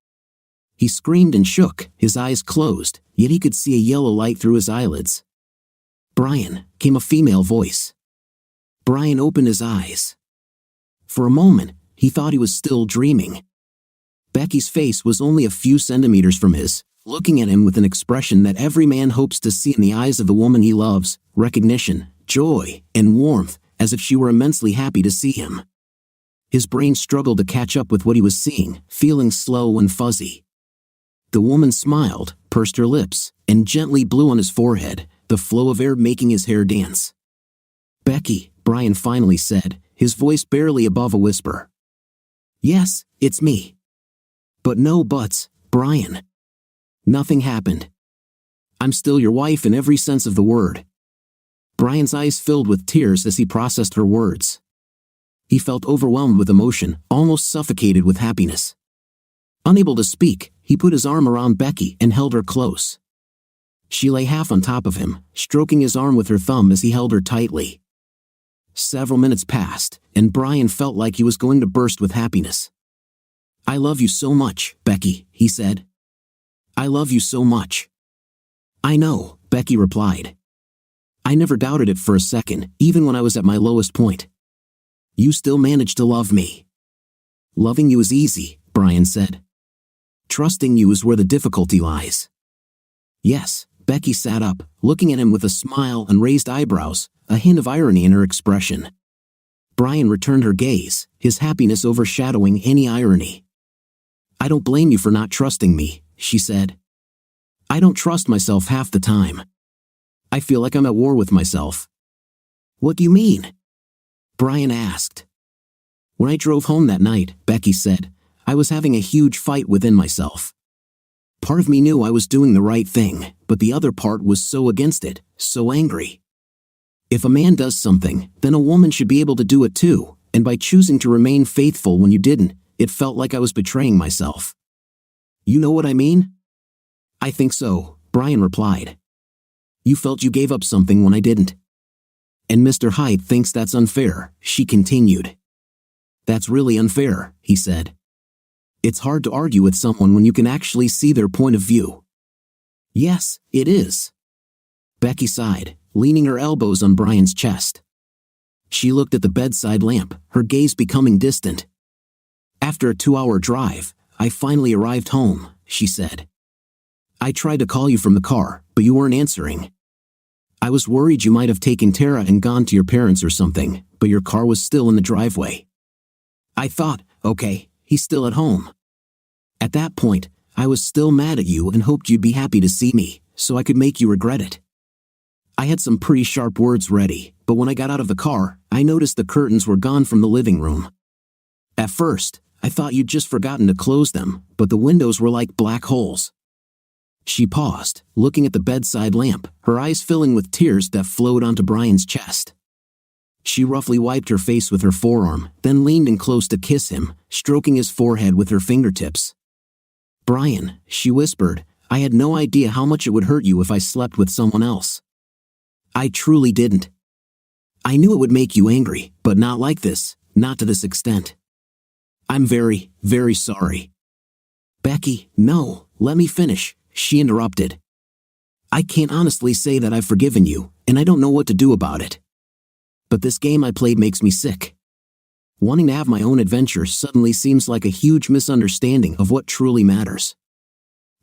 He screamed and shook, his eyes closed, yet he could see a yellow light through his eyelids. "Brian," came a female voice. Brian opened his eyes. For a moment, he thought he was still dreaming. Becky's face was only a few centimeters from his, looking at him with an expression that every man hopes to see in the eyes of the woman he loves: recognition, joy, and warmth, as if she were immensely happy to see him. His brain struggled to catch up with what he was seeing, feeling slow and fuzzy. The woman smiled, pursed her lips, and gently blew on his forehead, the flow of air making his hair dance. "Becky," Brian finally said, his voice barely above a whisper. "Yes, it's me." "But no buts, Brian. Nothing happened. I'm still your wife in every sense of the word." Brian's eyes filled with tears as he processed her words. He felt overwhelmed with emotion, almost suffocated with happiness. Unable to speak, he put his arm around Becky and held her close. She lay half on top of him, stroking his arm with her thumb as he held her tightly. Several minutes passed, and Brian felt like he was going to burst with happiness. "I love you so much, Becky," he said. "I love you so much." "I know," Becky replied. "I never doubted it for a second, even when I was at my lowest point. You still managed to love me." "Loving you is easy," Brian said. "Trusting you is where the difficulty lies." "Yes." Becky sat up, looking at him with a smile and raised eyebrows, a hint of irony in her expression. Brian returned her gaze, his happiness overshadowing any irony. "I don't blame you for not trusting me," she said. "I don't trust myself half the time. I feel like I'm at war with myself." "What do you mean?" Brian asked. "When I drove home that night," Becky said, "I was having a huge fight within myself. Part of me knew I was doing the right thing, but the other part was so against it, so angry. If a man does something, then a woman should be able to do it too, and by choosing to remain faithful when you didn't, it felt like I was betraying myself. You know what I mean?" "I think so," Brian replied. "You felt you gave up something when I didn't. And Mr. Hyde thinks that's unfair," she continued. "That's really unfair," he said. "It's hard to argue with someone when you can actually see their point of view." "Yes, it is." Becky sighed, leaning her elbows on Brian's chest. She looked at the bedside lamp, her gaze becoming distant. "After a 2-hour drive, I finally arrived home," she said. "I tried to call you from the car, but you weren't answering. I was worried you might have taken Tara and gone to your parents or something, but your car was still in the driveway. I thought, okay, he's still at home. At that point, I was still mad at you and hoped you'd be happy to see me, so I could make you regret it. I had some pretty sharp words ready, but when I got out of the car, I noticed the curtains were gone from the living room. At first, I thought you'd just forgotten to close them, but the windows were like black holes." She paused, looking at the bedside lamp, her eyes filling with tears that flowed onto Brian's chest. She roughly wiped her face with her forearm, then leaned in close to kiss him, stroking his forehead with her fingertips. "Brian," she whispered, "I had no idea how much it would hurt you if I slept with someone else. I truly didn't. I knew it would make you angry, but not like this, not to this extent. I'm very, very sorry." "Becky, no, let me finish," she interrupted. "I can't honestly say that I've forgiven you, and I don't know what to do about it. But this game I played makes me sick. Wanting to have my own adventure suddenly seems like a huge misunderstanding of what truly matters.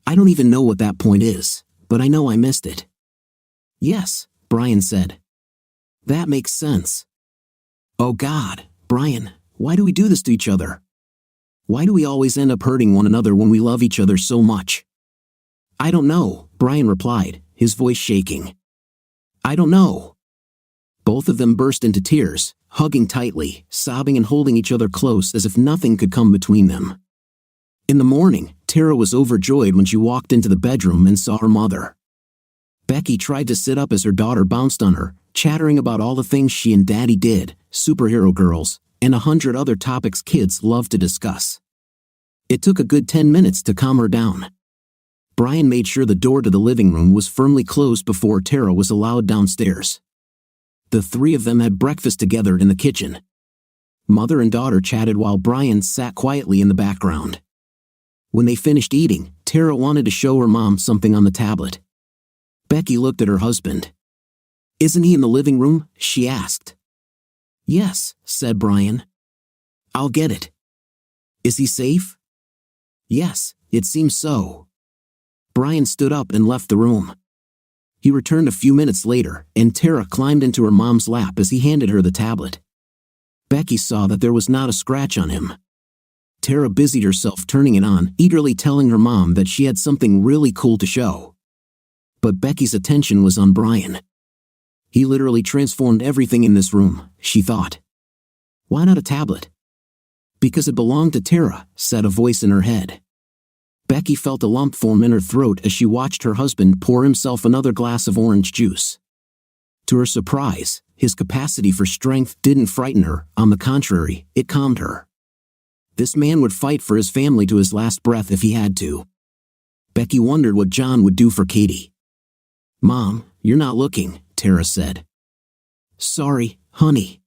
I don't even know what that point is, but I know I missed it." "Yes," Brian said. "That makes sense. Oh God, Brian, why do we do this to each other? Why do we always end up hurting one another when we love each other so much?" "I don't know," Brian replied, his voice shaking. "I don't know." Both of them burst into tears, hugging tightly, sobbing and holding each other close as if nothing could come between them. In the morning, Tara was overjoyed when she walked into the bedroom and saw her mother. Becky tried to sit up as her daughter bounced on her, chattering about all the things she and Daddy did, superhero girls, and 100 other topics kids love to discuss. It took a good 10 minutes to calm her down. Brian made sure the door to the living room was firmly closed before Tara was allowed downstairs. The three of them had breakfast together in the kitchen. Mother and daughter chatted while Brian sat quietly in the background. When they finished eating, Tara wanted to show her mom something on the tablet. Becky looked at her husband. "Isn't he in the living room?" she asked. "Yes," said Brian. "I'll get it." "Is he safe?" "Yes, it seems so." Brian stood up and left the room. He returned a few minutes later, and Tara climbed into her mom's lap as he handed her the tablet. Becky saw that there was not a scratch on him. Tara busied herself turning it on, eagerly telling her mom that she had something really cool to show. But Becky's attention was on Brian. He literally transformed everything in this room, she thought. Why not a tablet? Because it belonged to Tara, said a voice in her head. Becky felt a lump form in her throat as she watched her husband pour himself another glass of orange juice. To her surprise, his capacity for strength didn't frighten her, on the contrary, it calmed her. This man would fight for his family to his last breath if he had to. Becky wondered what John would do for Katie. "Mom, you're not looking," Tara said. "Sorry, honey."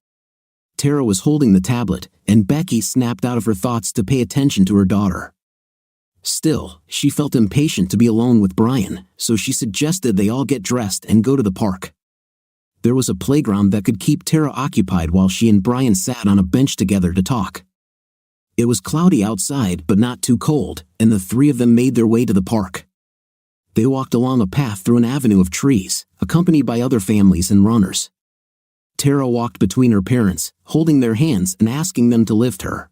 Tara was holding the tablet, and Becky snapped out of her thoughts to pay attention to her daughter. Still, she felt impatient to be alone with Brian, so she suggested they all get dressed and go to the park. There was a playground that could keep Tara occupied while she and Brian sat on a bench together to talk. It was cloudy outside but not too cold, and the three of them made their way to the park. They walked along a path through an avenue of trees, accompanied by other families and runners. Tara walked between her parents, holding their hands and asking them to lift her.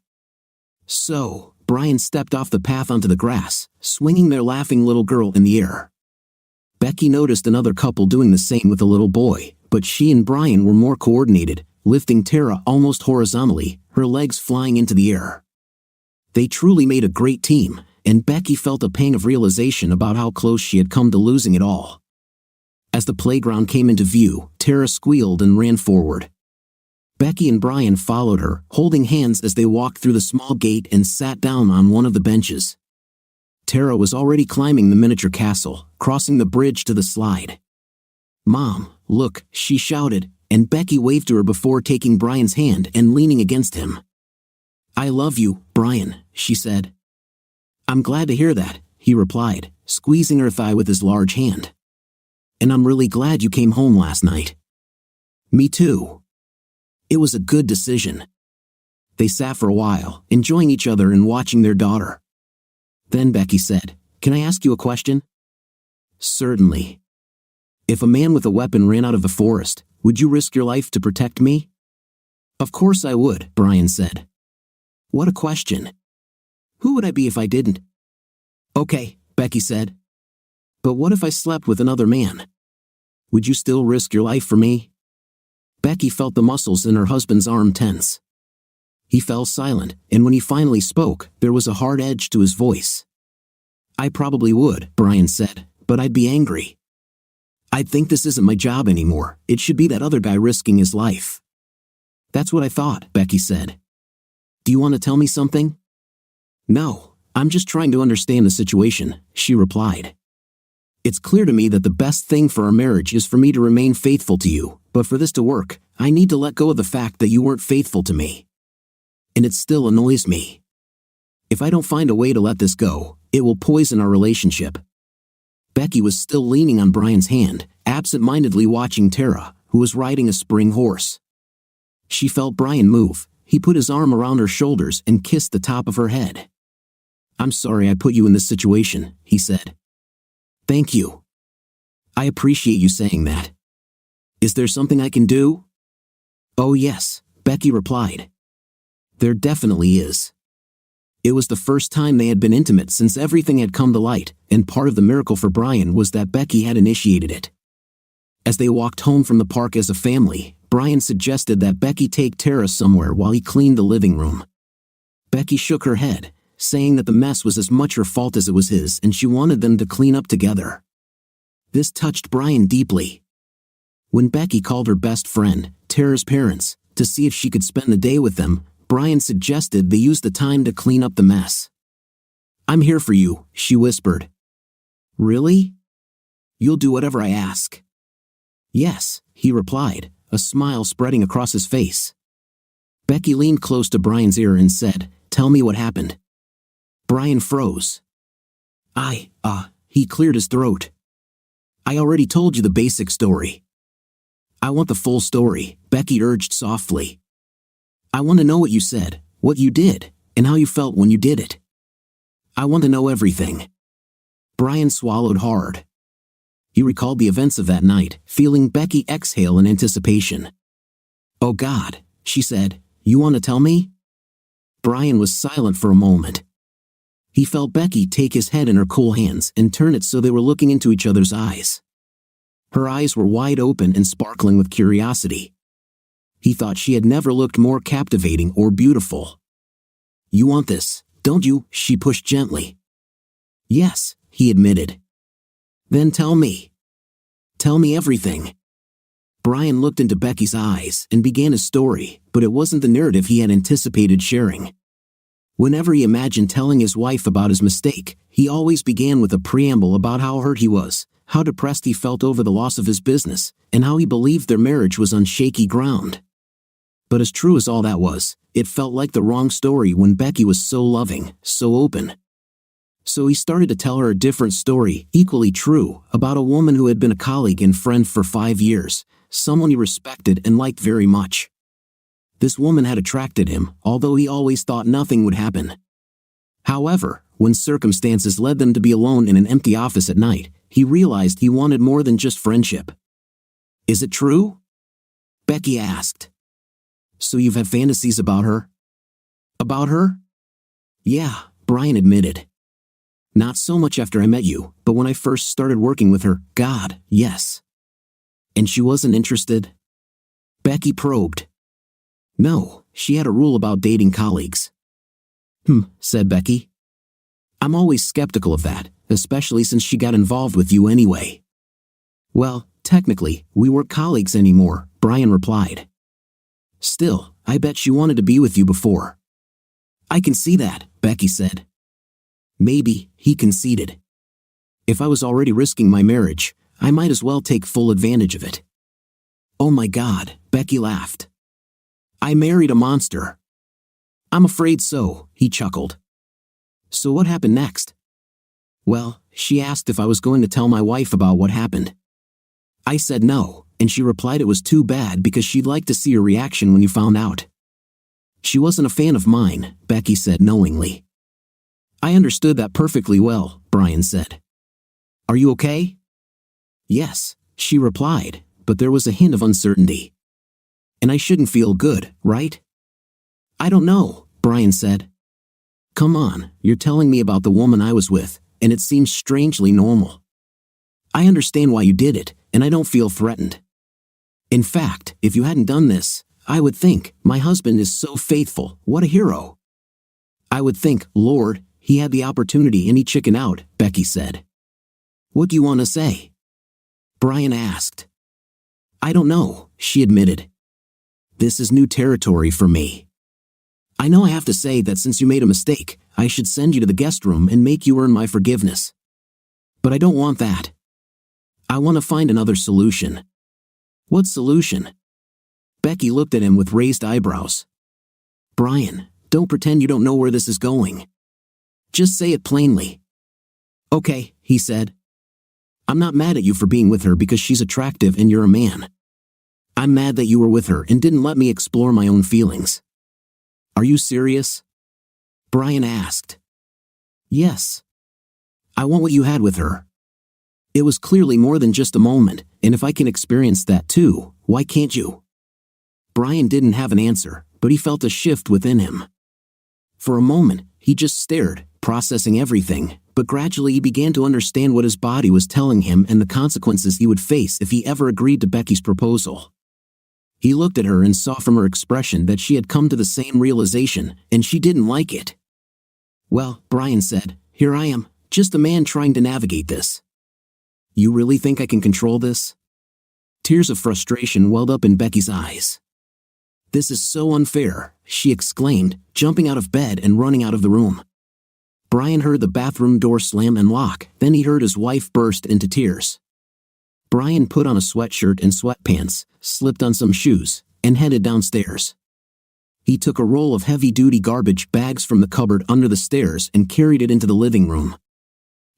So, Brian stepped off the path onto the grass, swinging their laughing little girl in the air. Becky noticed another couple doing the same with a little boy, but she and Brian were more coordinated, lifting Tara almost horizontally, her legs flying into the air. They truly made a great team, and Becky felt a pang of realization about how close she had come to losing it all. As the playground came into view, Tara squealed and ran forward. Becky and Brian followed her, holding hands as they walked through the small gate and sat down on one of the benches. Tara was already climbing the miniature castle, crossing the bridge to the slide. "Mom, look," she shouted, and Becky waved to her before taking Brian's hand and leaning against him. "I love you, Brian," she said. "I'm glad to hear that," he replied, squeezing her thigh with his large hand. "And I'm really glad you came home last night." "Me too." It was a good decision. They sat for a while, enjoying each other and watching their daughter. Then Becky said, "Can I ask you a question?" "Certainly." "If a man with a weapon ran out of the forest, would you risk your life to protect me?" "Of course I would," Brian said. "What a question. Who would I be if I didn't?" "Okay," Becky said. "But what if I slept with another man? Would you still risk your life for me?" Becky felt the muscles in her husband's arm tense. He fell silent, and when he finally spoke, there was a hard edge to his voice. "I probably would," Brian said, "but I'd be angry. I'd think this isn't my job anymore, it should be that other guy risking his life." "That's what I thought," Becky said. "Do you want to tell me something?" "No, I'm just trying to understand the situation," she replied. "It's clear to me that the best thing for our marriage is for me to remain faithful to you, but for this to work, I need to let go of the fact that you weren't faithful to me. And it still annoys me. If I don't find a way to let this go, it will poison our relationship." Becky was still leaning on Brian's hand, absent-mindedly watching Tara, who was riding a spring horse. She felt Brian move. He put his arm around her shoulders and kissed the top of her head. "I'm sorry I put you in this situation," he said. "Thank you. I appreciate you saying that. Is there something I can do?" "Oh yes," Becky replied. "There definitely is." It was the first time they had been intimate since everything had come to light, and part of the miracle for Brian was that Becky had initiated it. As they walked home from the park as a family, Brian suggested that Becky take Tara somewhere while he cleaned the living room. Becky shook her head, saying that the mess was as much her fault as it was his and she wanted them to clean up together. This touched Brian deeply. When Becky called her best friend, Tara's parents, to see if she could spend the day with them, Brian suggested they use the time to clean up the mess. "I'm here for you," she whispered. "Really? You'll do whatever I ask?" "Yes," he replied, a smile spreading across his face. Becky leaned close to Brian's ear and said, "Tell me what happened." Brian froze. He cleared his throat. I already told you the basic story. I want the full story, Becky urged softly. I want to know what you said, what you did, and how you felt when you did it. I want to know everything. Brian swallowed hard. He recalled the events of that night, feeling Becky exhale in anticipation. Oh God, she said, you want to tell me? Brian was silent for a moment. He felt Becky take his head in her cool hands and turn it so they were looking into each other's eyes. Her eyes were wide open and sparkling with curiosity. He thought she had never looked more captivating or beautiful. You want this, don't you? She pushed gently. Yes, he admitted. Then tell me. Tell me everything. Brian looked into Becky's eyes and began his story, but it wasn't the narrative he had anticipated sharing. Whenever he imagined telling his wife about his mistake, he always began with a preamble about how hurt he was, how depressed he felt over the loss of his business, and how he believed their marriage was on shaky ground. But as true as all that was, it felt like the wrong story when Becky was so loving, so open. So he started to tell her a different story, equally true, about a woman who had been a colleague and friend for 5 years, someone he respected and liked very much. This woman had attracted him, although he always thought nothing would happen. However, when circumstances led them to be alone in an empty office at night, he realized he wanted more than just friendship. Is it true? Becky asked. So you've had fantasies about her? About her? Yeah, Brian admitted. Not so much after I met you, but when I first started working with her, God, yes. And she wasn't interested? Becky probed. No, she had a rule about dating colleagues. Said Becky. I'm always skeptical of that, especially since she got involved with you anyway. Well, technically, we weren't colleagues anymore, Brian replied. Still, I bet she wanted to be with you before. I can see that, Becky said. Maybe, he conceded. If I was already risking my marriage, I might as well take full advantage of it. Oh my God, Becky laughed. I married a monster. I'm afraid so, he chuckled. So what happened next? Well, she asked if I was going to tell my wife about what happened. I said no, and she replied it was too bad because she'd like to see your reaction when you found out. She wasn't a fan of mine, Becky said knowingly. I understood that perfectly well, Brian said. Are you okay? Yes, she replied, but there was a hint of uncertainty. And I shouldn't feel good, right? I don't know, Brian said. Come on, you're telling me about the woman I was with, and it seems strangely normal. I understand why you did it, and I don't feel threatened. In fact, if you hadn't done this, I would think, my husband is so faithful, what a hero. I would think, Lord, he had the opportunity and he chickened out, Becky said. What do you want to say? Brian asked. I don't know, she admitted. This is new territory for me. I know I have to say that since you made a mistake, I should send you to the guest room and make you earn my forgiveness. But I don't want that. I want to find another solution. What solution? Becky looked at him with raised eyebrows. Brian, don't pretend you don't know where this is going. Just say it plainly. Okay, he said. I'm not mad at you for being with her because she's attractive and you're a man. I'm mad that you were with her and didn't let me explore my own feelings. Are you serious? Brian asked. Yes. I want what you had with her. It was clearly more than just a moment, and if I can experience that too, why can't you? Brian didn't have an answer, but he felt a shift within him. For a moment, he just stared, processing everything, but gradually he began to understand what his body was telling him and the consequences he would face if he ever agreed to Becky's proposal. He looked at her and saw from her expression that she had come to the same realization, and she didn't like it. Well, Brian said, here I am, just a man trying to navigate this. You really think I can control this? Tears of frustration welled up in Becky's eyes. This is so unfair, she exclaimed, jumping out of bed and running out of the room. Brian heard the bathroom door slam and lock, then he heard his wife burst into tears. Brian put on a sweatshirt and sweatpants, slipped on some shoes, and headed downstairs. He took a roll of heavy-duty garbage bags from the cupboard under the stairs and carried it into the living room.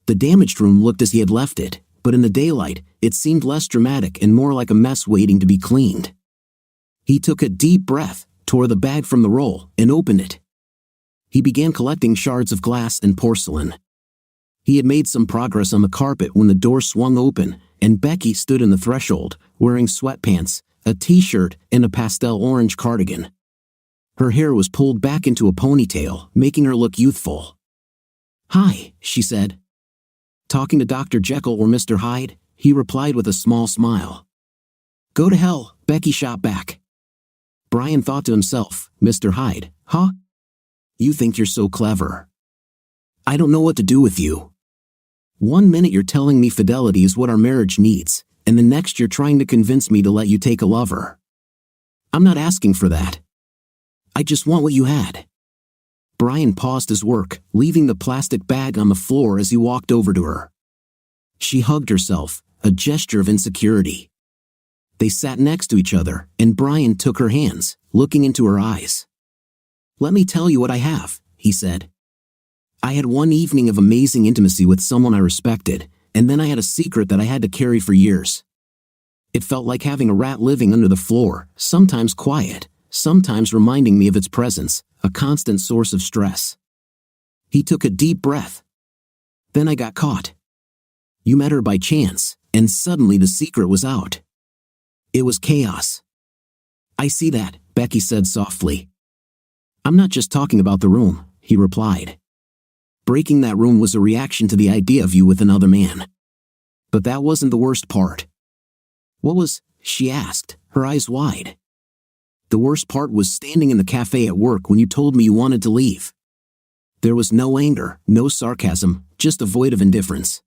The damaged room looked as he had left it, but in the daylight, it seemed less dramatic and more like a mess waiting to be cleaned. He took a deep breath, tore the bag from the roll, and opened it. He began collecting shards of glass and porcelain. He had made some progress on the carpet when the door swung open, and Becky stood in the threshold, wearing sweatpants, a t-shirt, and a pastel orange cardigan. Her hair was pulled back into a ponytail, making her look youthful. "Hi," she said. "Talking to Dr. Jekyll or Mr. Hyde?" he replied with a small smile. "Go to hell," Becky shot back. Brian thought to himself, "Mr. Hyde, huh? You think you're so clever. I don't know what to do with you. One minute you're telling me fidelity is what our marriage needs, and the next you're trying to convince me to let you take a lover. I'm not asking for that. I just want what you had." Brian paused his work, leaving the plastic bag on the floor as he walked over to her. She hugged herself, a gesture of insecurity. They sat next to each other, and Brian took her hands, looking into her eyes. "Let me tell you what I have," he said. "I had one evening of amazing intimacy with someone I respected, and then I had a secret that I had to carry for years. It felt like having a rat living under the floor, sometimes quiet, sometimes reminding me of its presence, a constant source of stress." He took a deep breath. "Then I got caught. You met her by chance, and suddenly the secret was out. It was chaos." "I see that," Becky said softly. "I'm not just talking about the room," he replied. "Breaking that room was a reaction to the idea of you with another man. But that wasn't the worst part." "What was?" she asked, her eyes wide. "The worst part was standing in the cafe at work when you told me you wanted to leave. There was no anger, no sarcasm, just a void of indifference.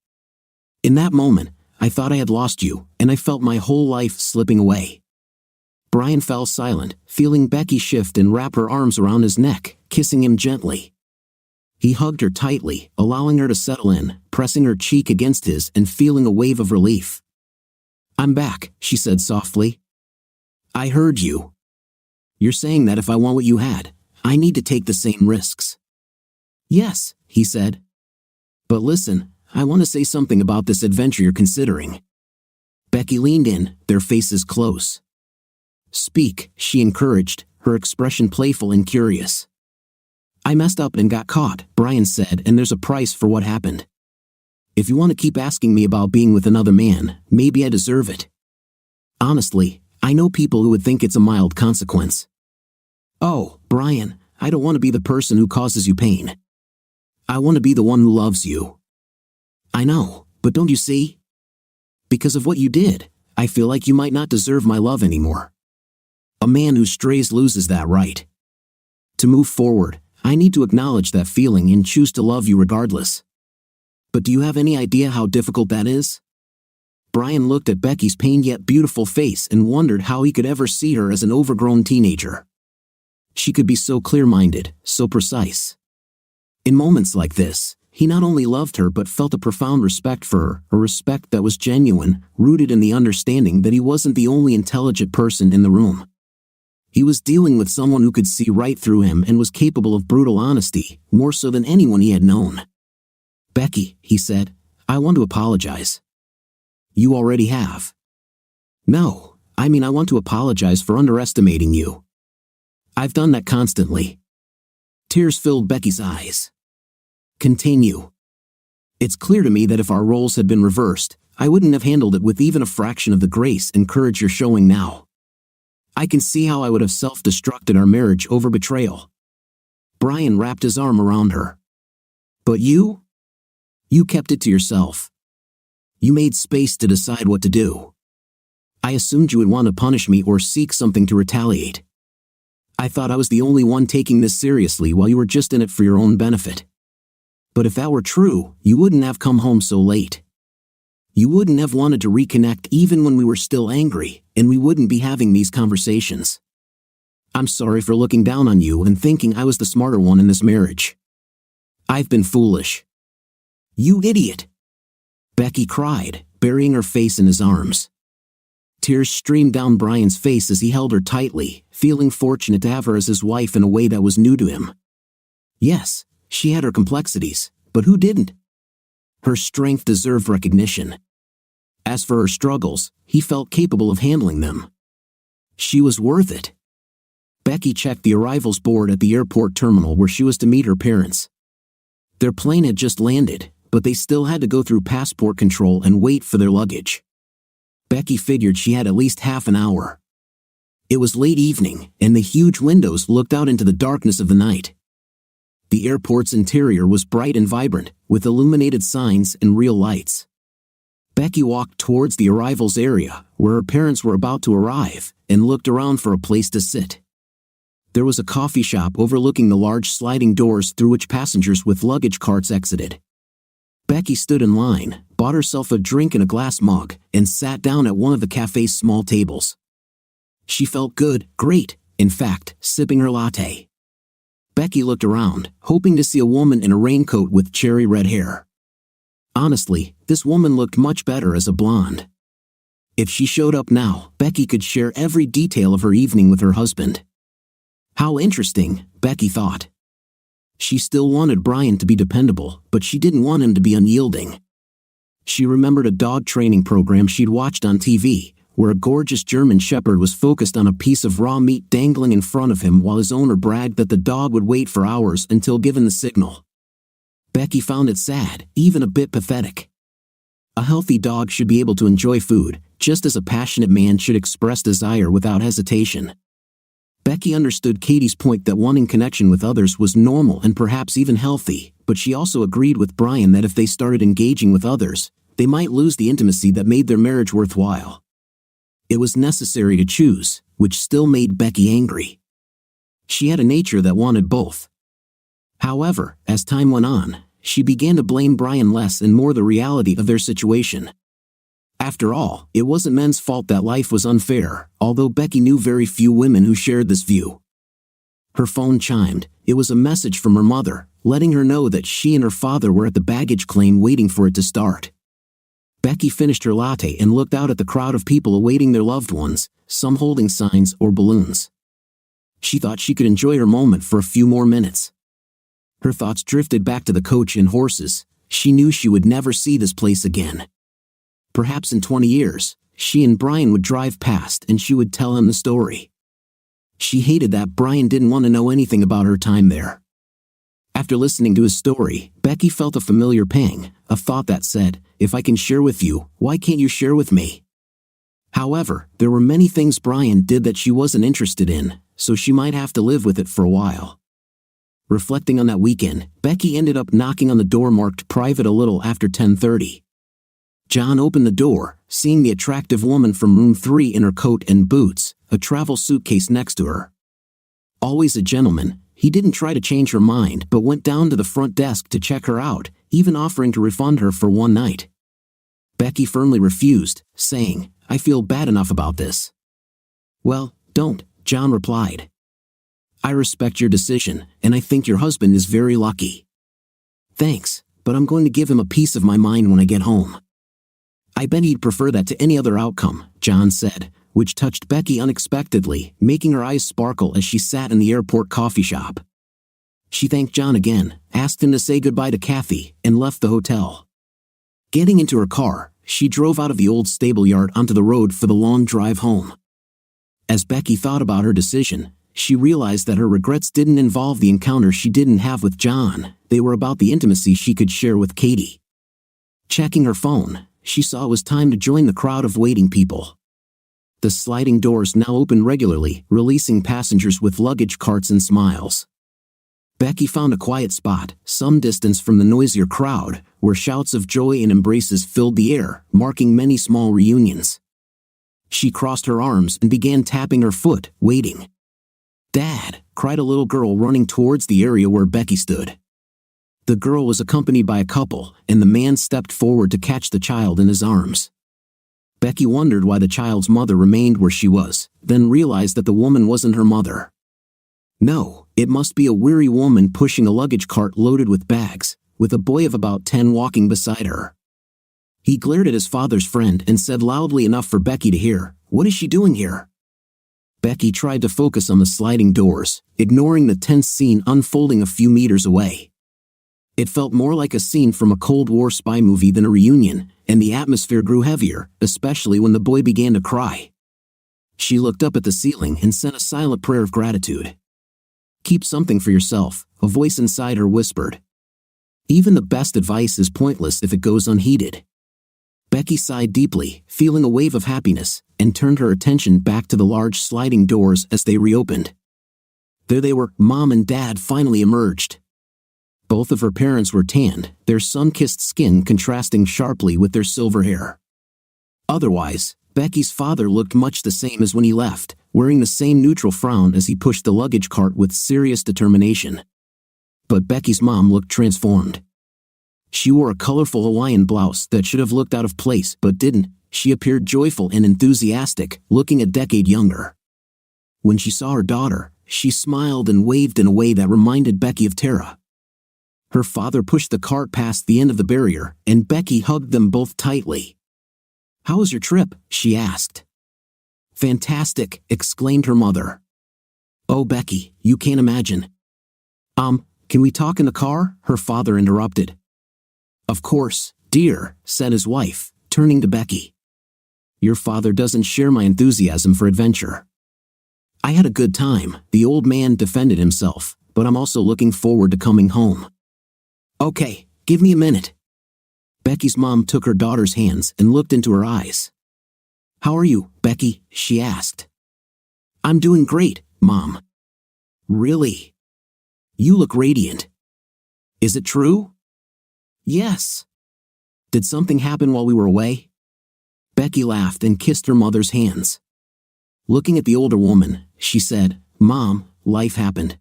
In that moment, I thought I had lost you, and I felt my whole life slipping away." Brian fell silent, feeling Becky shift and wrap her arms around his neck, kissing him gently. He hugged her tightly, allowing her to settle in, pressing her cheek against his and feeling a wave of relief. "I'm back," she said softly. "I heard you. You're saying that if I want what you had, I need to take the same risks." "Yes," he said. "But listen, I want to say something about this adventure you're considering." Becky leaned in, their faces close. "Speak," she encouraged, her expression playful and curious. "I messed up and got caught," Brian said, "and there's a price for what happened. If you want to keep asking me about being with another man, maybe I deserve it. Honestly, I know people who would think it's a mild consequence." "Oh, Brian, I don't want to be the person who causes you pain. I want to be the one who loves you." "I know, but don't you see? Because of what you did, I feel like you might not deserve my love anymore. A man who strays loses that right. To move forward, I need to acknowledge that feeling and choose to love you regardless. But do you have any idea how difficult that is?" Brian looked at Becky's pained yet beautiful face and wondered how he could ever see her as an overgrown teenager. She could be so clear-minded, so precise. In moments like this, he not only loved her but felt a profound respect for her, a respect that was genuine, rooted in the understanding that he wasn't the only intelligent person in the room. He was dealing with someone who could see right through him and was capable of brutal honesty, more so than anyone he had known. "Becky," he said, "I want to apologize." "You already have." "No, I mean I want to apologize for underestimating you. I've done that constantly." Tears filled Becky's eyes. "Continue. It's clear to me that if our roles had been reversed, I wouldn't have handled it with even a fraction of the grace and courage you're showing now. I can see how I would have self-destructed our marriage over betrayal." Brian wrapped his arm around her. "But you? You kept it to yourself. You made space to decide what to do. I assumed you would want to punish me or seek something to retaliate. I thought I was the only one taking this seriously while you were just in it for your own benefit. But if that were true, you wouldn't have come home so late. You wouldn't have wanted to reconnect even when we were still angry, and we wouldn't be having these conversations. I'm sorry for looking down on you and thinking I was the smarter one in this marriage. I've been foolish." "You idiot!" Becky cried, burying her face in his arms. Tears streamed down Brian's face as he held her tightly, feeling fortunate to have her as his wife in a way that was new to him. Yes, she had her complexities, but who didn't? Her strength deserved recognition. As for her struggles, he felt capable of handling them. She was worth it. Becky checked the arrivals board at the airport terminal where she was to meet her parents. Their plane had just landed, but they still had to go through passport control and wait for their luggage. Becky figured she had at least half an hour. It was late evening, and the huge windows looked out into the darkness of the night. The airport's interior was bright and vibrant, with illuminated signs and real lights. Becky walked towards the arrivals area, where her parents were about to arrive, and looked around for a place to sit. There was a coffee shop overlooking the large sliding doors through which passengers with luggage carts exited. Becky stood in line, bought herself a drink in a glass mug, and sat down at one of the cafe's small tables. She felt good, great, in fact, sipping her latte. Becky looked around, hoping to see a woman in a raincoat with cherry red hair. Honestly, this woman looked much better as a blonde. If she showed up now, Becky could share every detail of her evening with her husband. How interesting, Becky thought. She still wanted Brian to be dependable, but she didn't want him to be unyielding. She remembered a dog training program she'd watched on TV, where a gorgeous German shepherd was focused on a piece of raw meat dangling in front of him while his owner bragged that the dog would wait for hours until given the signal. Becky found it sad, even a bit pathetic. A healthy dog should be able to enjoy food, just as a passionate man should express desire without hesitation. Becky understood Katie's point that wanting connection with others was normal and perhaps even healthy, but she also agreed with Brian that if they started engaging with others, they might lose the intimacy that made their marriage worthwhile. It was necessary to choose, which still made Becky angry. She had a nature that wanted both. However, as time went on, she began to blame Brian less and more the reality of their situation. After all, it wasn't men's fault that life was unfair, although Becky knew very few women who shared this view. Her phone chimed. It was a message from her mother, letting her know that she and her father were at the baggage claim waiting for it to start. Becky finished her latte and looked out at the crowd of people awaiting their loved ones, some holding signs or balloons. She thought she could enjoy her moment for a few more minutes. Her thoughts drifted back to the coach and horses. She knew she would never see this place again. Perhaps in 20 years, she and Brian would drive past and she would tell him the story. She hated that Brian didn't want to know anything about her time there. After listening to his story, Becky felt a familiar pang, a thought that said, if I can share with you, why can't you share with me? However, there were many things Brian did that she wasn't interested in, so she might have to live with it for a while. Reflecting on that weekend, Becky ended up knocking on the door marked private a little after 10:30. John opened the door, seeing the attractive woman from room 3 in her coat and boots, a travel suitcase next to her. Always a gentleman, he didn't try to change her mind but went down to the front desk to check her out, even offering to refund her for one night. Becky firmly refused, saying, I feel bad enough about this. Well, don't, John replied. I respect your decision, and I think your husband is very lucky. Thanks, but I'm going to give him a piece of my mind when I get home. I bet he'd prefer that to any other outcome, John said, which touched Becky unexpectedly, making her eyes sparkle as she sat in the airport coffee shop. She thanked John again, asked him to say goodbye to Kathy, and left the hotel. Getting into her car, she drove out of the old stable yard onto the road for the long drive home. As Becky thought about her decision, she realized that her regrets didn't involve the encounter she didn't have with John, they were about the intimacy she could share with Katie. Checking her phone, she saw it was time to join the crowd of waiting people. The sliding doors now opened regularly, releasing passengers with luggage carts and smiles. Becky found a quiet spot, some distance from the noisier crowd, where shouts of joy and embraces filled the air, marking many small reunions. She crossed her arms and began tapping her foot, waiting. Dad, cried a little girl running towards the area where Becky stood. The girl was accompanied by a couple, and the man stepped forward to catch the child in his arms. Becky wondered why the child's mother remained where she was, then realized that the woman wasn't her mother. No, it must be a weary woman pushing a luggage cart loaded with bags, with a boy of about 10 walking beside her. He glared at his father's friend and said loudly enough for Becky to hear, "What is she doing here?" Becky tried to focus on the sliding doors, ignoring the tense scene unfolding a few meters away. It felt more like a scene from a Cold War spy movie than a reunion, and the atmosphere grew heavier, especially when the boy began to cry. She looked up at the ceiling and said a silent prayer of gratitude. "Keep something for yourself," a voice inside her whispered. "Even the best advice is pointless if it goes unheeded." Becky sighed deeply, feeling a wave of happiness, and turned her attention back to the large sliding doors as they reopened. There they were, Mom and Dad finally emerged. Both of her parents were tanned, their sun-kissed skin contrasting sharply with their silver hair. Otherwise, Becky's father looked much the same as when he left, wearing the same neutral frown as he pushed the luggage cart with serious determination. But Becky's mom looked transformed. She wore a colorful Hawaiian blouse that should have looked out of place but didn't. She appeared joyful and enthusiastic, looking a decade younger. When she saw her daughter, she smiled and waved in a way that reminded Becky of Tara. Her father pushed the cart past the end of the barrier, and Becky hugged them both tightly. "How was your trip?" she asked. "Fantastic," exclaimed her mother. "Oh, Becky, you can't imagine." Can we talk in the car?" her father interrupted. "Of course, dear," said his wife, turning to Becky. "Your father doesn't share my enthusiasm for adventure." "I had a good time," the old man defended himself, "but I'm also looking forward to coming home." "Okay, give me a minute." Becky's mom took her daughter's hands and looked into her eyes. "How are you, Becky?" she asked. "I'm doing great, Mom." "Really? You look radiant." "Is it true?" "Yes." "Did something happen while we were away?" Becky laughed and kissed her mother's hands. Looking at the older woman, she said, "Mom, life happened."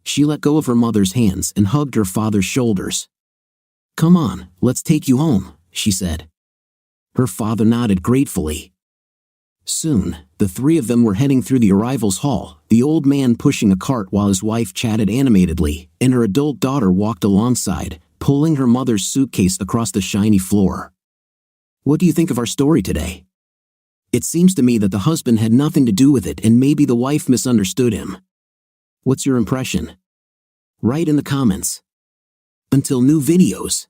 She let go of her mother's hands and hugged her father's shoulders. "Come on, let's take you home," she said. Her father nodded gratefully. Soon, the three of them were heading through the arrivals hall, the old man pushing a cart while his wife chatted animatedly, and her adult daughter walked alongside, pulling her mother's suitcase across the shiny floor. "What do you think of our story today?" "It seems to me that the husband had nothing to do with it and maybe the wife misunderstood him. What's your impression? Write in the comments. Until new videos.